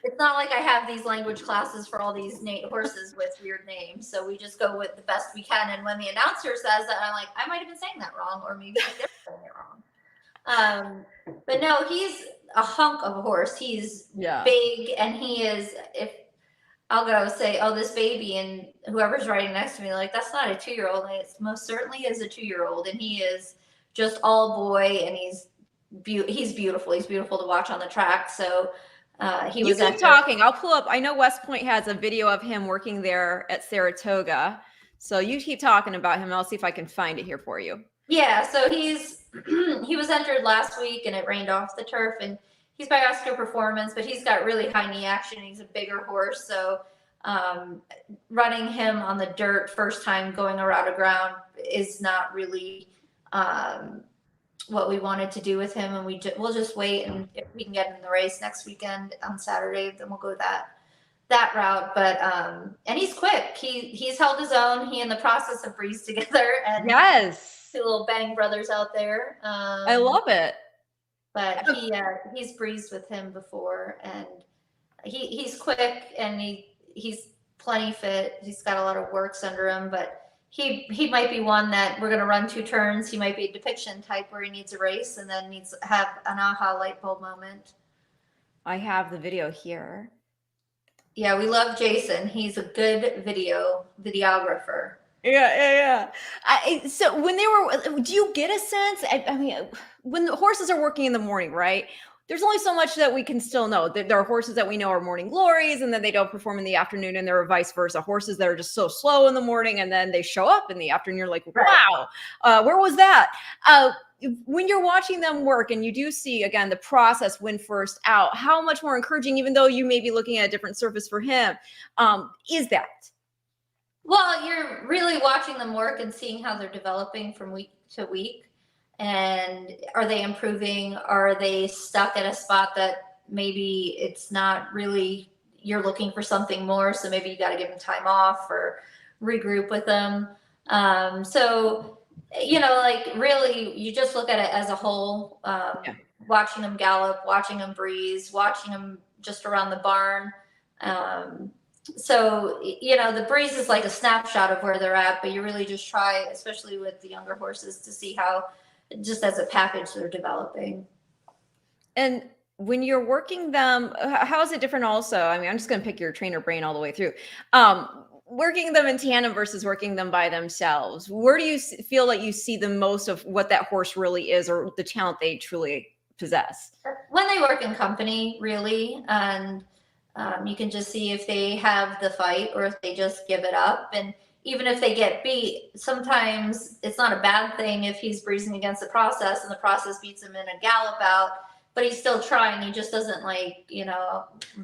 It's not like I have these language classes for all these horses with weird names. So we just go with the best we can. And when the announcer says that, I'm like, I might have been saying that wrong, or maybe they're saying it wrong. But no, he's a hunk of a horse. He's big, and he is, if I'll go say, oh, this baby, and whoever's riding next to me, like, that's not a 2-year-old. And it most certainly is a 2-year-old. And he is just all boy, and he's beautiful. He's beautiful to watch on the track. So you keep talking. I'll pull up. I know West Point has a video of him working there at Saratoga. So you keep talking about him. I'll see if I can find it here for you. Yeah. So he was entered last week, and it rained off the turf, and he's by Oscar Performance, but he's got really high knee action. He's a bigger horse. So running him on the dirt first time going around a ground is not really what we wanted to do with him, and we'll just wait, and if we can get in the race next weekend on Saturday, then we'll go that route. But and he's quick. He's held his own. He and the process have breezed together, and two little Bang brothers out there. I love it. But he's breezed with him before, and he's quick, and he's plenty fit. He's got a lot of works under him, but he might be one that we're going to run 2 turns. He might be a Depiction type where he needs a race and then needs to have an aha light bulb moment. I have the video here. Yeah, we love Jason. He's a good videographer. Yeah. So when do you get a sense? I mean, when the horses are working in the morning, right? There's only so much that we can still know. There are horses that we know are morning glories, and then they don't perform in the afternoon, and there are vice versa. Horses that are just so slow in the morning, and then they show up in the afternoon. You're like, wow, where was that? When you're watching them work, and you do see, again, the process win first out, how much more encouraging, even though you may be looking at a different surface for him, is that? Well, you're really watching them work and seeing how they're developing from week to week. And are they improving? Are they stuck at a spot that maybe it's not really, you're looking for something more, so maybe you got to give them time off or regroup with them. So, like, really, you just look at it as a whole, watching them gallop, watching them breeze, watching them just around the barn. So, the breeze is like a snapshot of where they're at, but you really just try, especially with the younger horses, to see how, just as a package, they're developing. And when you're working them, how is it different also? I mean, I'm just going to pick your trainer brain all the way through. Working them in tandem versus working them by themselves, where do you feel like you see the most of what that horse really is, or the talent they truly possess? When they work in company, really. And you can just see if they have the fight or if they just give it up. And even if they get beat, sometimes it's not a bad thing if he's breezing against the process and the process beats him in a gallop out, but he's still trying. He just doesn't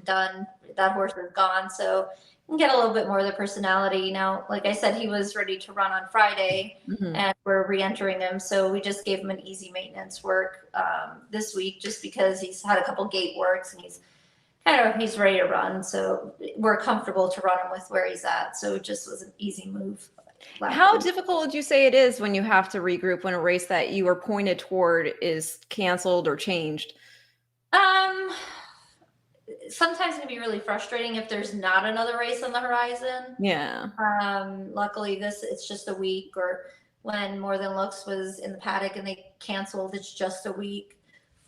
done. That horse is gone. So you can get a little bit more of the personality. Now, like I said, he was ready to run on Friday, and we're re-entering him. So we just gave him an easy maintenance work this week, just because he's had a couple gate works and he's I don't know, he's ready to run, so we're comfortable to run him with where he's at. So it just was an easy move. How difficult would you say it is when you have to regroup when a race that you were pointed toward is canceled or changed? Sometimes it can be really frustrating if there's not another race on the horizon. Yeah. Luckily it's just a week, or when More Than Looks was in the paddock and they canceled, it's just a week.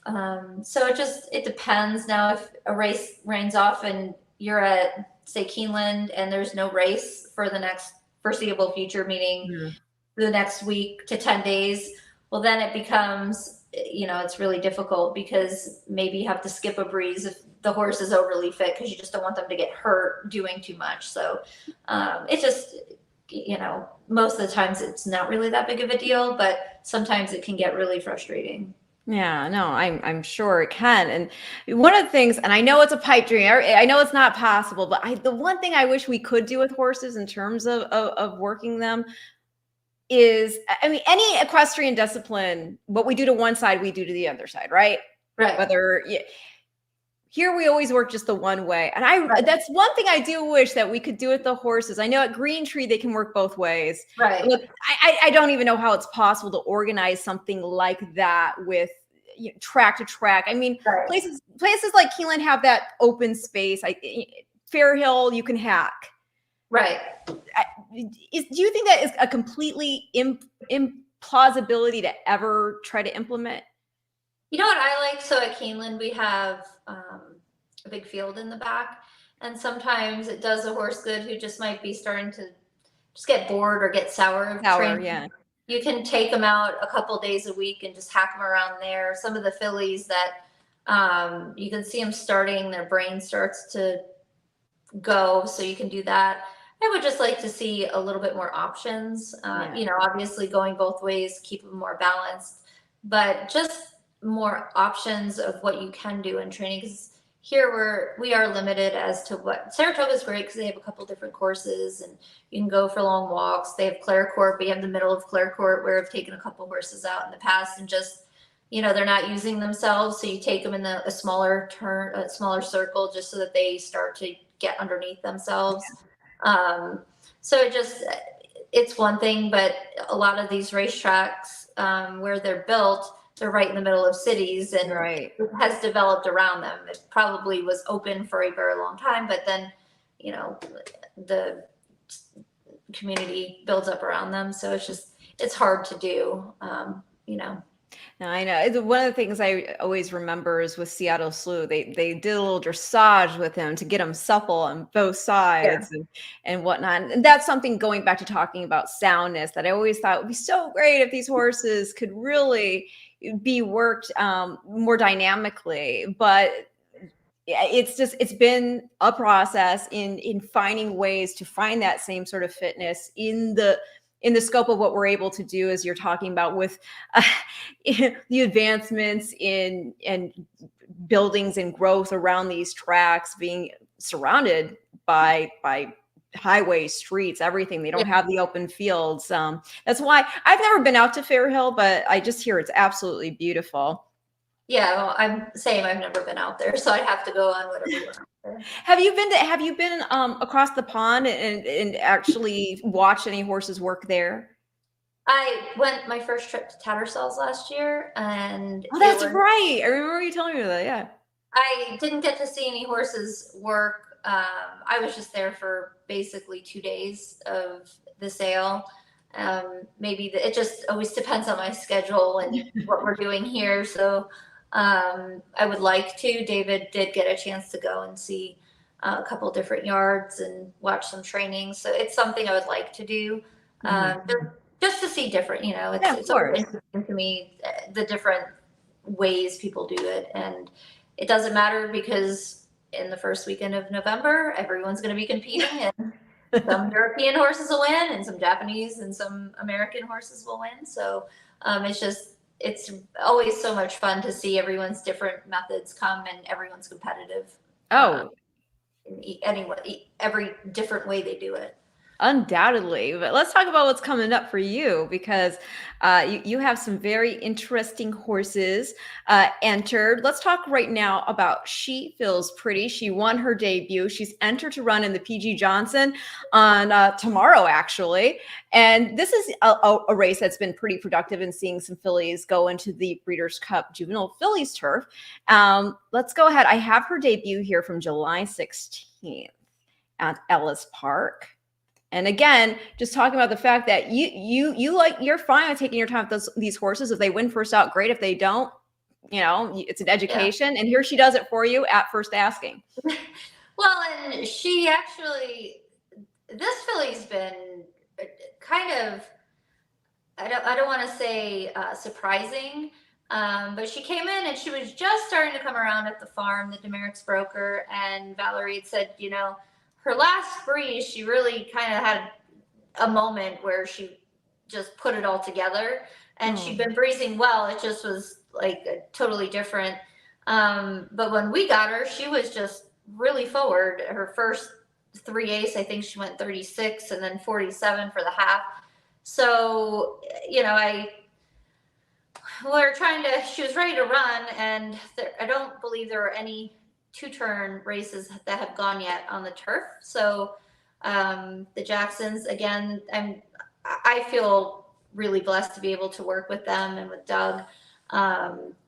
So it depends. Now, if a race rains off and you're at, say, Keeneland, and there's no race for the next foreseeable future, meaning the next week to 10 days, well, then it becomes, it's really difficult, because maybe you have to skip a breeze if the horse is overly fit, because you just don't want them to get hurt doing too much. So it's just, most of the times it's not really that big of a deal, but sometimes it can get really frustrating. Yeah, no, I'm sure it can. And one of the things, and I know it's a pipe dream, I know it's not possible, but the one thing I wish we could do with horses in terms of working them is, I mean, any equestrian discipline, what we do to one side, we do to the other side, right? Right. Here we always work just the one way. And that's one thing I do wish that we could do with the horses. I know at Green Tree, they can work both ways. Right. Look, I don't even know how it's possible to organize something like that with track to track. I mean, places like Keeneland have that open space. Fairhill, you can hack. Right. Do you think that is a completely implausibility to ever try to implement? You know what I like? So at Keeneland, we have a big field in the back. And sometimes it does a horse good who just might be starting to just get bored or get sour of training. Yeah. You can take them out a couple days a week and just hack them around there. Some of the fillies that you can see them starting, their brain starts to go. So you can do that. I would just like to see a little bit more options. Obviously going both ways, keep them more balanced, but just more options of what you can do in training, because here we are limited as to what. Saratoga is great because they have a couple different courses and you can go for long walks. They have Clarecourt, but you have the middle of Clarecourt where I've taken a couple horses out in the past and just, they're not using themselves. So you take them in a smaller circle just so that they start to get underneath themselves. So it's one thing, but a lot of these racetracks where they're built, they're right in the middle of cities, and it has developed around them. It probably was open for a very long time, but then, the community builds up around them. So it's hard to do, No, I know. One of the things I always remember is with Seattle Slew, they did a little dressage with him to get him supple on both sides and whatnot. And that's something, going back to talking about soundness, that I always thought would be so great if these horses could really be worked more dynamically. But it's been a process in finding ways to find that same sort of fitness in the scope of what we're able to do, as you're talking about with the advancements in buildings and growth around these tracks, being surrounded by highways, streets, everything. They don't have the open fields. That's why I've never been out to Fairhill, but I just hear it's absolutely beautiful. Yeah, well, I'm same. I've never been out there, so I'd have to go on whatever you want. Have you been across the pond and actually watched any horses work there? I went my first trip to Tattersall's last year, and that's right. I remember you telling me that. Yeah, I didn't get to see any horses work. I was just there for basically 2 days of the sale. Maybe it just always depends on my schedule and what we're doing here. So I would like to. David did get a chance to go and see a couple different yards and watch some training. So it's something I would like to do. Just to see different, it's interesting to me, the different ways people do it. And it doesn't matter, because in the first weekend of November, everyone's going to be competing, and some European horses will win, and some Japanese and some American horses will win. So it's always so much fun to see everyone's different methods come, and everyone's competitive. Every different way they do it. Undoubtedly, but let's talk about what's coming up for you, because you have some very interesting horses entered. Let's talk right now about She Feels Pretty. She won her debut. She's entered to run in the PG Johnson on tomorrow, actually. And this is a race that's been pretty productive in seeing some fillies go into the Breeders' Cup Juvenile Fillies turf. Let's go ahead. I have her debut here from July 16th at Ellis Park. And again, just talking about the fact that you're fine with taking your time with these horses. If they win first out, great. If they don't, it's an education. Yeah. And here she does it for you at first asking. Well, and she actually, this filly's been kind of, I don't want to say surprising, but she came in and she was just starting to come around at the farm, the demerits broker, and Valerie had said, her last breeze, she really kind of had a moment where she just put it all together, and she'd been breezing well. It just was like totally different. But when we got her, she was just really forward. Her first 3 ace, I think she went 36 and then 47 for the half. So, she was ready to run, and I don't believe there were any 2-turn races that have gone yet on the turf. So the Jacksons, again, I feel really blessed to be able to work with them and with Doug.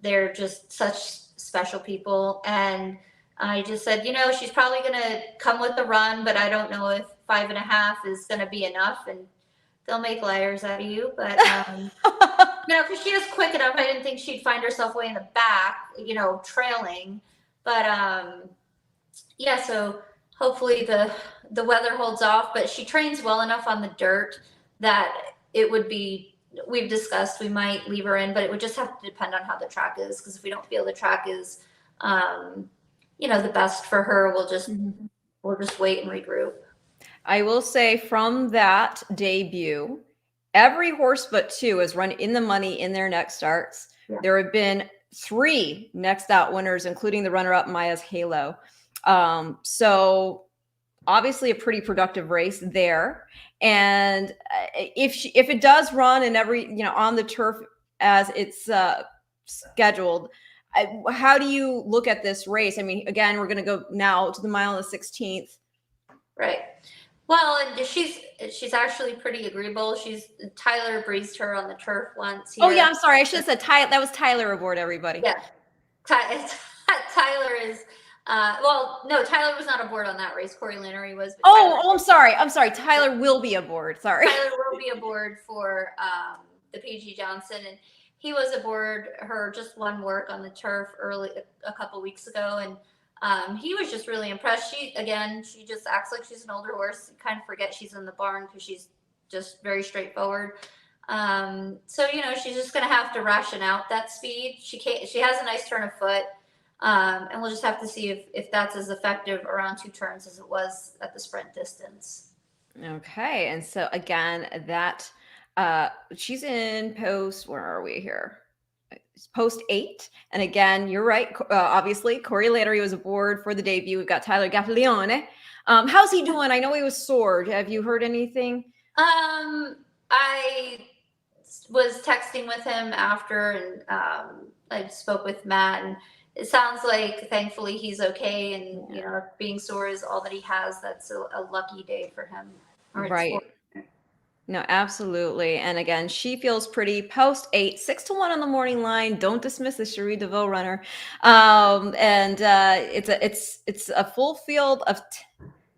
They're just such special people. And I just said, she's probably going to come with the run, but I don't know if 5.5 is going to be enough. And they'll make liars out of you. But, because she is quick enough. I didn't think she'd find herself way in the back, trailing. But so hopefully the weather holds off, but she trains well enough on the dirt that it would be, we've discussed, we might leave her in, but it would just have to depend on how the track is. Because if we don't feel the track is, the best for her, we'll just wait and regroup. I will say from that debut, every horse but 2 has run in the money in their next starts. Yeah. There have been 3 next out winners, including the runner-up Maya's Halo. So obviously a pretty productive race there. And if it does run in every, on the turf as it's scheduled, how do you look at this race? I mean, again, we're going to go now to the mile on the 16th. Right. Well, and she's actually pretty agreeable. Tyler breezed her on the turf once. Here. Oh yeah, I'm sorry. I should have said Tyler. That was Tyler aboard, everybody. Yeah, Tyler is. No, Tyler was not aboard on that race. Corey Lannery was. I'm sorry. Tyler will be aboard. Sorry. Tyler will be aboard for the PG Johnson, and he was aboard her just one work on the turf a couple weeks ago, and. He was just really impressed. She just acts like she's an older horse. You kind of forget she's in the barn because she's just very straightforward. So, she's just going to have to ration out that speed. She has a nice turn of foot. And we'll just have to see if that's as effective around 2 turns as it was at the sprint distance. Okay. And so again, that she's in post, where are we here? Post 8. And again, you're right. Obviously, Corey Lannery was aboard for the debut. We've got Tyler Gaffalione. How's he doing? I know he was sore. Have you heard anything? I was texting with him after, and I spoke with Matt, and it sounds like thankfully he's okay. And being sore is all that he has. That's a lucky day for him. Right. No, absolutely. And again, She Feels Pretty, post 8, 6-1 on the morning line. Don't dismiss the Cherie DeVaux runner. It's a full field of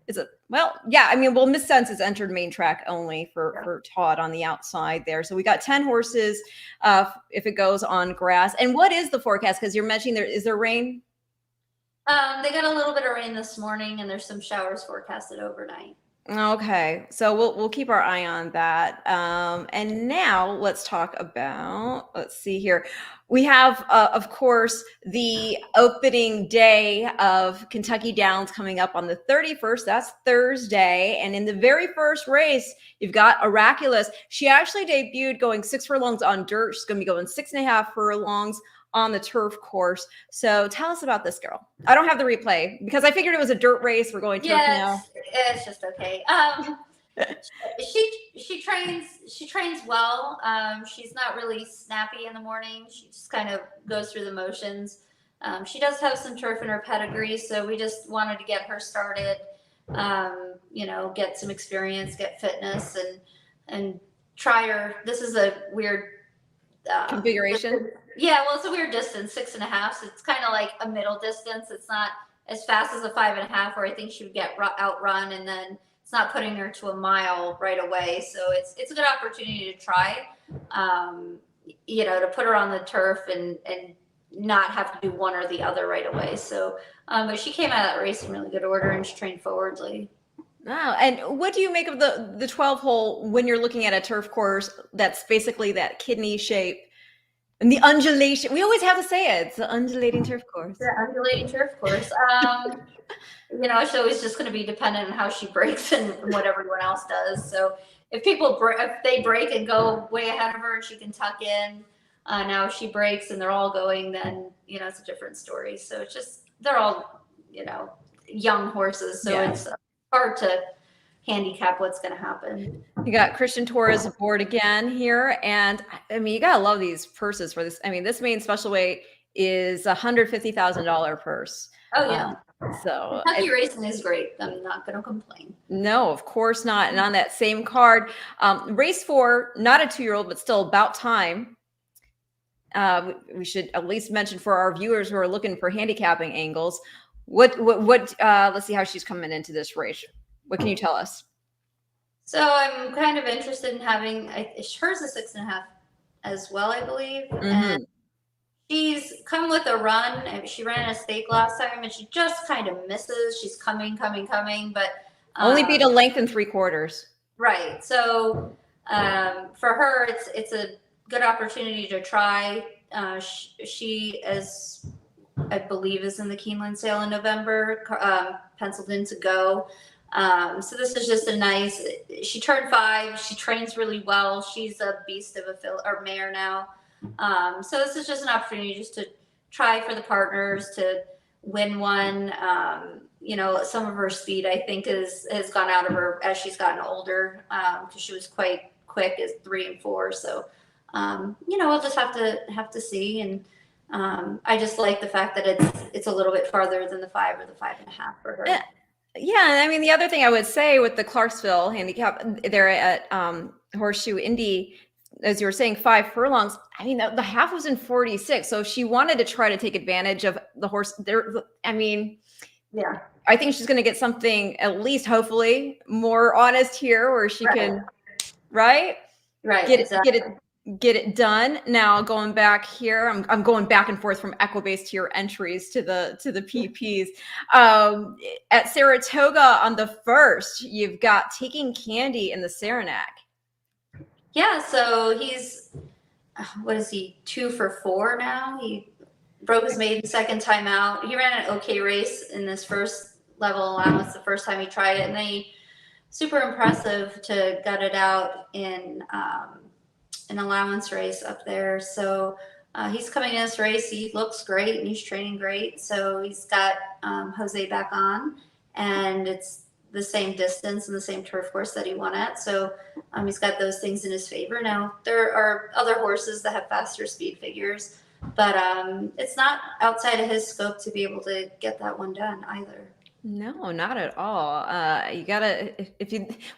Miss Sense has entered main track only for Todd on the outside there. So we got 10 horses if it goes on grass. And what is the forecast? Because you're mentioning is there rain? They got a little bit of rain this morning, and there's some showers forecasted overnight. Okay, so we'll keep our eye on that. And now let's talk about, let's see here. We have, of course, the opening day of Kentucky Downs coming up on the 31st. That's Thursday. And in the very first race, you've got Oraculous. She actually debuted going 6 furlongs on dirt. She's going to be going 6.5 furlongs on the turf course. So tell us about this girl. I don't have the replay because I figured it was a dirt race. We're going turf now. It's just okay. She trains well. She's not really snappy in the morning. She just kind of goes through the motions. She does have some turf in her pedigree, so we just wanted to get her started. Get some experience, get fitness, and try her. This is a weird configuration. Yeah, well, it's a weird distance, 6.5. So it's kind of like a middle distance. It's not as fast as a 5.5, where I think she would get outrun, and then it's not putting her to a mile right away. So it's a good opportunity to try, to put her on the turf and not have to do one or the other right away. So, but she came out of that race in really good order, and she trained forwardly. Wow. And what do you make of the 12 hole when you're looking at a turf course that's basically that kidney shape and the undulation? We always have to say it. It's the undulating turf course. The undulating turf course. It's always just going to be dependent on how she breaks and what everyone else does. So if they break and go way ahead of her and she can tuck in, now if she breaks and they're all going, then, it's a different story. So it's just, they're all, young horses. So it's hard to handicap what's going to happen. You got Christian Torres aboard again here. And I mean, you got to love these purses for this. I mean, this main special weight is $150,000 purse. Oh, yeah. So Kentucky racing is great. I'm not going to complain. No, of course not. And on that same card, race 4, not a 2-year-old, but still about time. We should at least mention for our viewers who are looking for handicapping angles. Let's see how she's coming into this race. What can you tell us? So I'm kind of interested in having, hers is 6.5 as well, I believe. Mm-hmm. And she's come with a run. She ran a stake last time, and she just kind of misses. She's coming, but only beat a length and 3/4. Right. So for her, it's a good opportunity to try. She, as I believe, is in the Keeneland sale in November, penciled in to go. So this is just a nice. She turned 5. She trains really well. She's a beast of a mare now. So this is just an opportunity just to try for the partners to win one. Some of her speed, I think, has gone out of her as she's gotten older, because she was quite quick as 3 and 4. So, we'll just have to see. And I just like the fact that it's a little bit farther than the 5 or the 5.5 for her. Yeah, I mean, the other thing I would say with the Clarksville handicap, they're at Horseshoe Indy, as you were saying, 5 furlongs. I mean, the half was in 46. So if she wanted to try to take advantage of the horse there, I mean, yeah, I think she's going to get something at least, hopefully, more honest here, where she can, right, get it done. Now going back here, I'm going back and forth from Equibase to your entries to the PPs. At Saratoga on the 1st, you've got Taking Candy in the Saranac. Yeah, so he's, what is he, 2 for 4 now? He broke his maiden second time out. He ran an okay race in this first level allowance the first time he tried it, and then super impressive to gut it out in an allowance race up there. So he's coming in this race. He looks great, and he's training great. So he's got Jose back on, and it's the same distance and the same turf course that he won at. So he's got those things in his favor. Now, there are other horses that have faster speed figures, but it's not outside of his scope to be able to get that one done either. No, not at all. You gotta,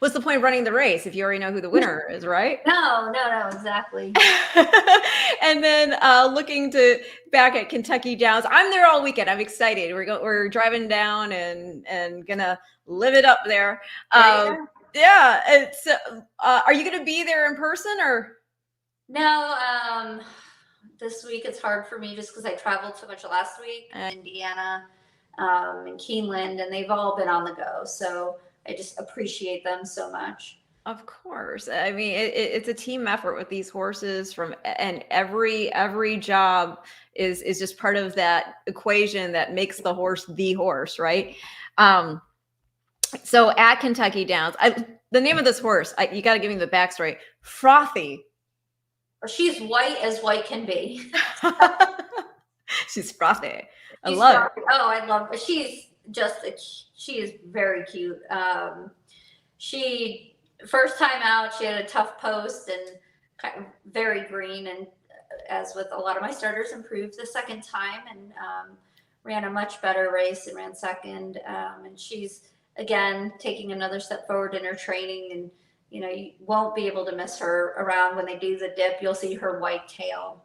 what's the point of running the race if you already know who the winner is, right? No, exactly. And then looking back at Kentucky Downs, I'm there all weekend. I'm excited. We're driving down and gonna live it up there. Yeah. It's. Are you gonna be there in person or? No. This week it's hard for me just because I traveled so much last week in Indiana. And Keeneland, and they've all been on the go. So I just appreciate them so much. Of course. I mean, it's a team effort with these horses and every job is just part of that equation that makes the horse, right? So at Kentucky Downs, the name of this horse, you got to give me the backstory. Frothy. She's white as white can be. She's frothy. I love it. Oh, I love her. She is very cute. She first time out, she had a tough post and kind of very green. And as with a lot of my starters, improved the second time and ran a much better race and ran second. And she's, again, taking another step forward in her training. And, you know, you won't be able to miss her around when they do the dip. You'll see her white tail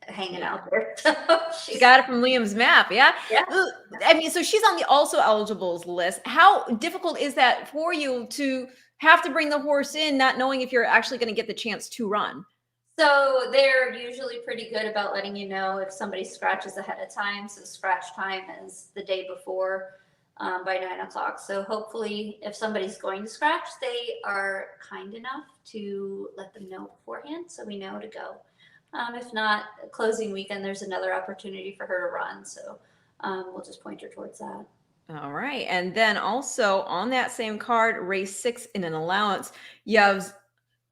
hanging out there. She got it from Liam's map. Yeah. Yeah. I mean, so she's on the also eligibles list. How difficult is that for you to have to bring the horse in, not knowing if you're actually going to get the chance to run? So they're usually pretty good about letting you know if somebody scratches ahead of time. So scratch time is the day before by 9 o'clock. So hopefully if somebody's going to scratch, they are kind enough to let them know beforehand so we know to go. If not, closing weekend, there's another opportunity for her to run. So we'll just point her towards that. All right. And then also on that same card, race 6 in an allowance, you have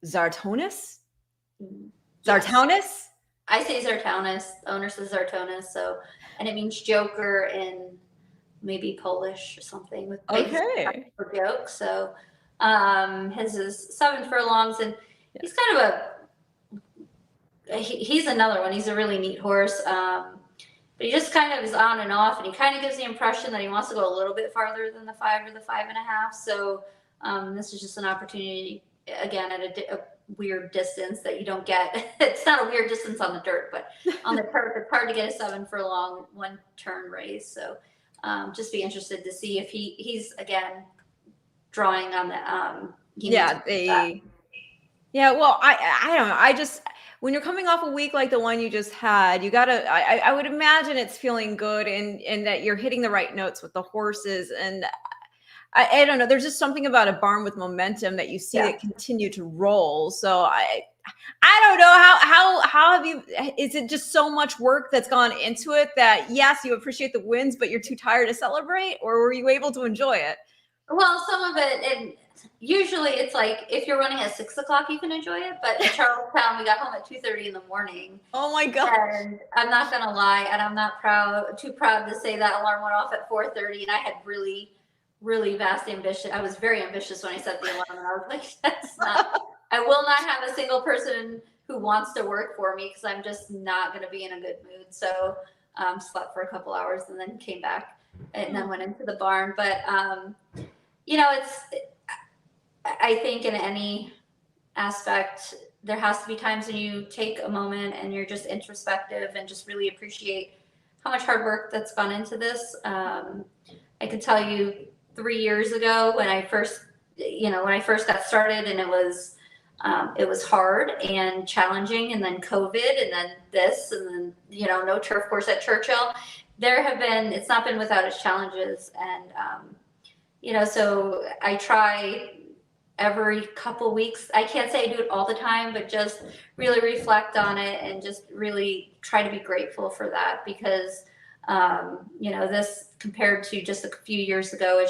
Zartonis? Zartonis? Yes. I say Zartonis. The owner says Zartonis. So, and it means Joker in maybe Polish or something with for joke. So his is 7 furlongs, and he's kind of he's another one. He's a really neat horse. But he just kind of is on and off, and he kind of gives the impression that he wants to go a little bit farther than the 5 or the 5.5. So this is just an opportunity, again, at a weird distance that you don't get. It's not a weird distance on the dirt, but on the turf, it's hard to get a 7 furlong 1-turn race. So just be interested to see if he's again drawing on the well, I don't know. I just, when you're coming off a week like the one you just had, you gotta, I would imagine it's feeling good and that you're hitting the right notes with the horses. And I don't know, there's just something about a barn with momentum that you see that continue to roll. So I don't know how have you, is it just so much work that's gone into it that yes, you appreciate the wins, but you're too tired to celebrate, or were you able to enjoy it? Well, some of it, and usually it's like if you're running at 6 o'clock, you can enjoy it. But in Charlestown, we got home at 2:30 in the morning. Oh my God! And I'm not gonna lie, and I'm not too proud to say that alarm went off at 4:30, and I had really vast ambition. I was very ambitious when I set the alarm, and I was like, that's not. I will not have a single person who wants to work for me because I'm just not gonna be in a good mood. So slept for a couple hours and then came back and then went into the barn. But you know, I think in any aspect, there has to be times when you take a moment and you're just introspective and just really appreciate how much hard work that's gone into this. I can tell you 3 years ago when I first got started, and it was hard and challenging, and then COVID, and then this, and then, you know, no turf course at Churchill. It's not been without its challenges. And, you know, so I try every couple weeks. I can't say I do it all the time, but just really reflect on it and just really try to be grateful for that, because, you know, this compared to just a few years ago,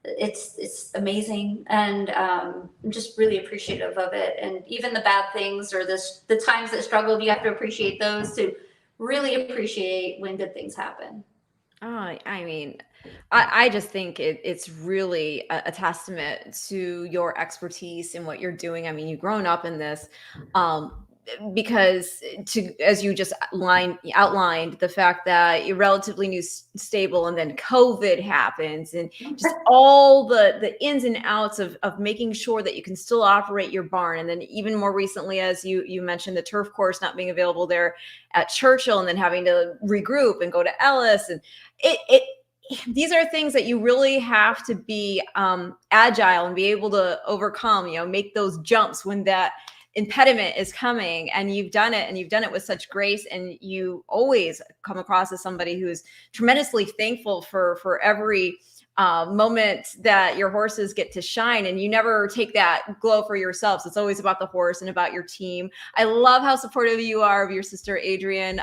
it's amazing. And I'm just really appreciative of it. And even the bad things or the times that struggled, you have to appreciate those to really appreciate when good things happen. I mean, I just think it's really a testament to your expertise in what you're doing. I mean, you've grown up in this, because as you just outlined, the fact that you're relatively new stable, and then COVID happens, and just all the ins and outs of making sure that you can still operate your barn. And then even more recently, as you mentioned, the turf course not being available there at Churchill, and then having to regroup and go to Ellis. And these are things that you really have to be agile and be able to overcome, you know, make those jumps when that impediment is coming. And you've done it, and you've done it with such grace. And you always come across as somebody who's tremendously thankful for every moment that your horses get to shine, and you never take that glow for yourselves. It's always about the horse and about your team. I love how supportive you are of your sister Adrienne.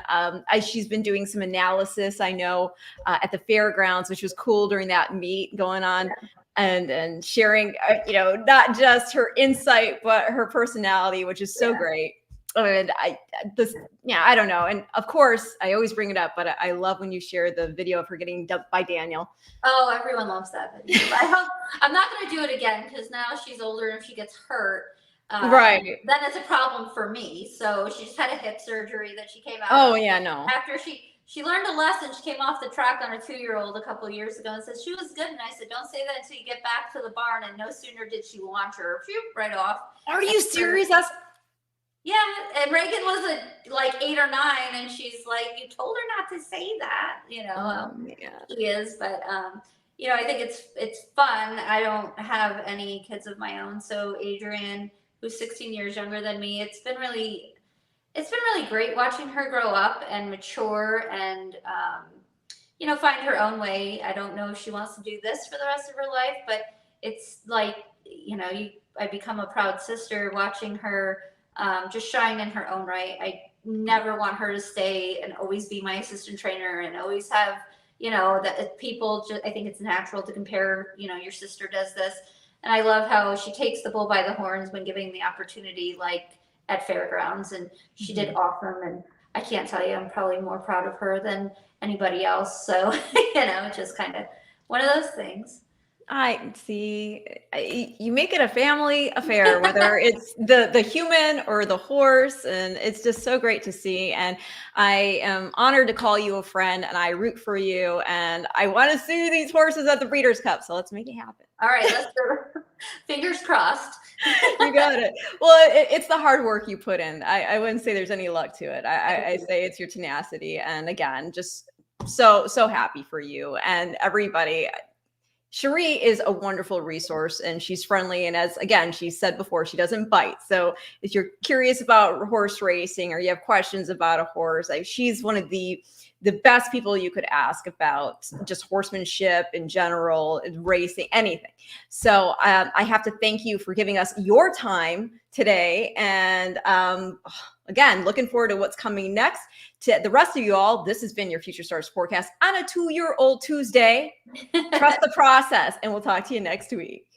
She's been doing some analysis, I know, at the fairgrounds, which was cool during that meet going on, and sharing, you know, not just her insight but her personality, which is so great. And I don't know. And of course, I always bring it up, but I love when you share the video of her getting dumped by Daniel. Oh, everyone loves that video. I hope I'm not going to do it again because now she's older and if she gets hurt, right, then it's a problem for me. So she just had a hip surgery that she came out. Oh yeah, no. After she learned a lesson. She came off the track on a 2-year-old a couple of years ago and said she was good. And I said, don't say that until you get back to the barn. And no sooner did she launch her, right off. Are you serious? That's Yeah, and Reagan was like 8 or 9, and she's like, "You told her not to say that," you know. She is, but you know, I think it's fun. I don't have any kids of my own, so Adrian, who's 16 years younger than me, it's been really great watching her grow up and mature, and you know, find her own way. I don't know if she wants to do this for the rest of her life, but it's like, you know, I become a proud sister watching her. Just shine in her own right. I never want her to stay and always be my assistant trainer and always have, you know, that people I think it's natural to compare, you know, your sister does this. And I love how she takes the bull by the horns when giving the opportunity, like at fairgrounds, and she did awesome. And I can't tell you, I'm probably more proud of her than anybody else. So, you know, it's just kind of one of those things. I see. You make it a family affair, whether it's the human or the horse, and it's just so great to see. And I am honored to call you a friend, and I root for you. And I want to see these horses at the Breeders' Cup, so let's make it happen. All right, let's do fingers crossed. You got it. Well, it's the hard work you put in. I wouldn't say there's any luck to it. I say it's your tenacity, and again, just so happy for you and everybody. Cherie is a wonderful resource, and she's friendly. And as again, she said before, she doesn't bite. So if you're curious about horse racing or you have questions about a horse, she's one of the best people you could ask about just horsemanship in general, racing, anything. So I have to thank you for giving us your time today. And again, looking forward to what's coming next. To the rest of you all, this has been your Future Stars forecast on a 2-year-old Tuesday. Trust the process, and we'll talk to you next week.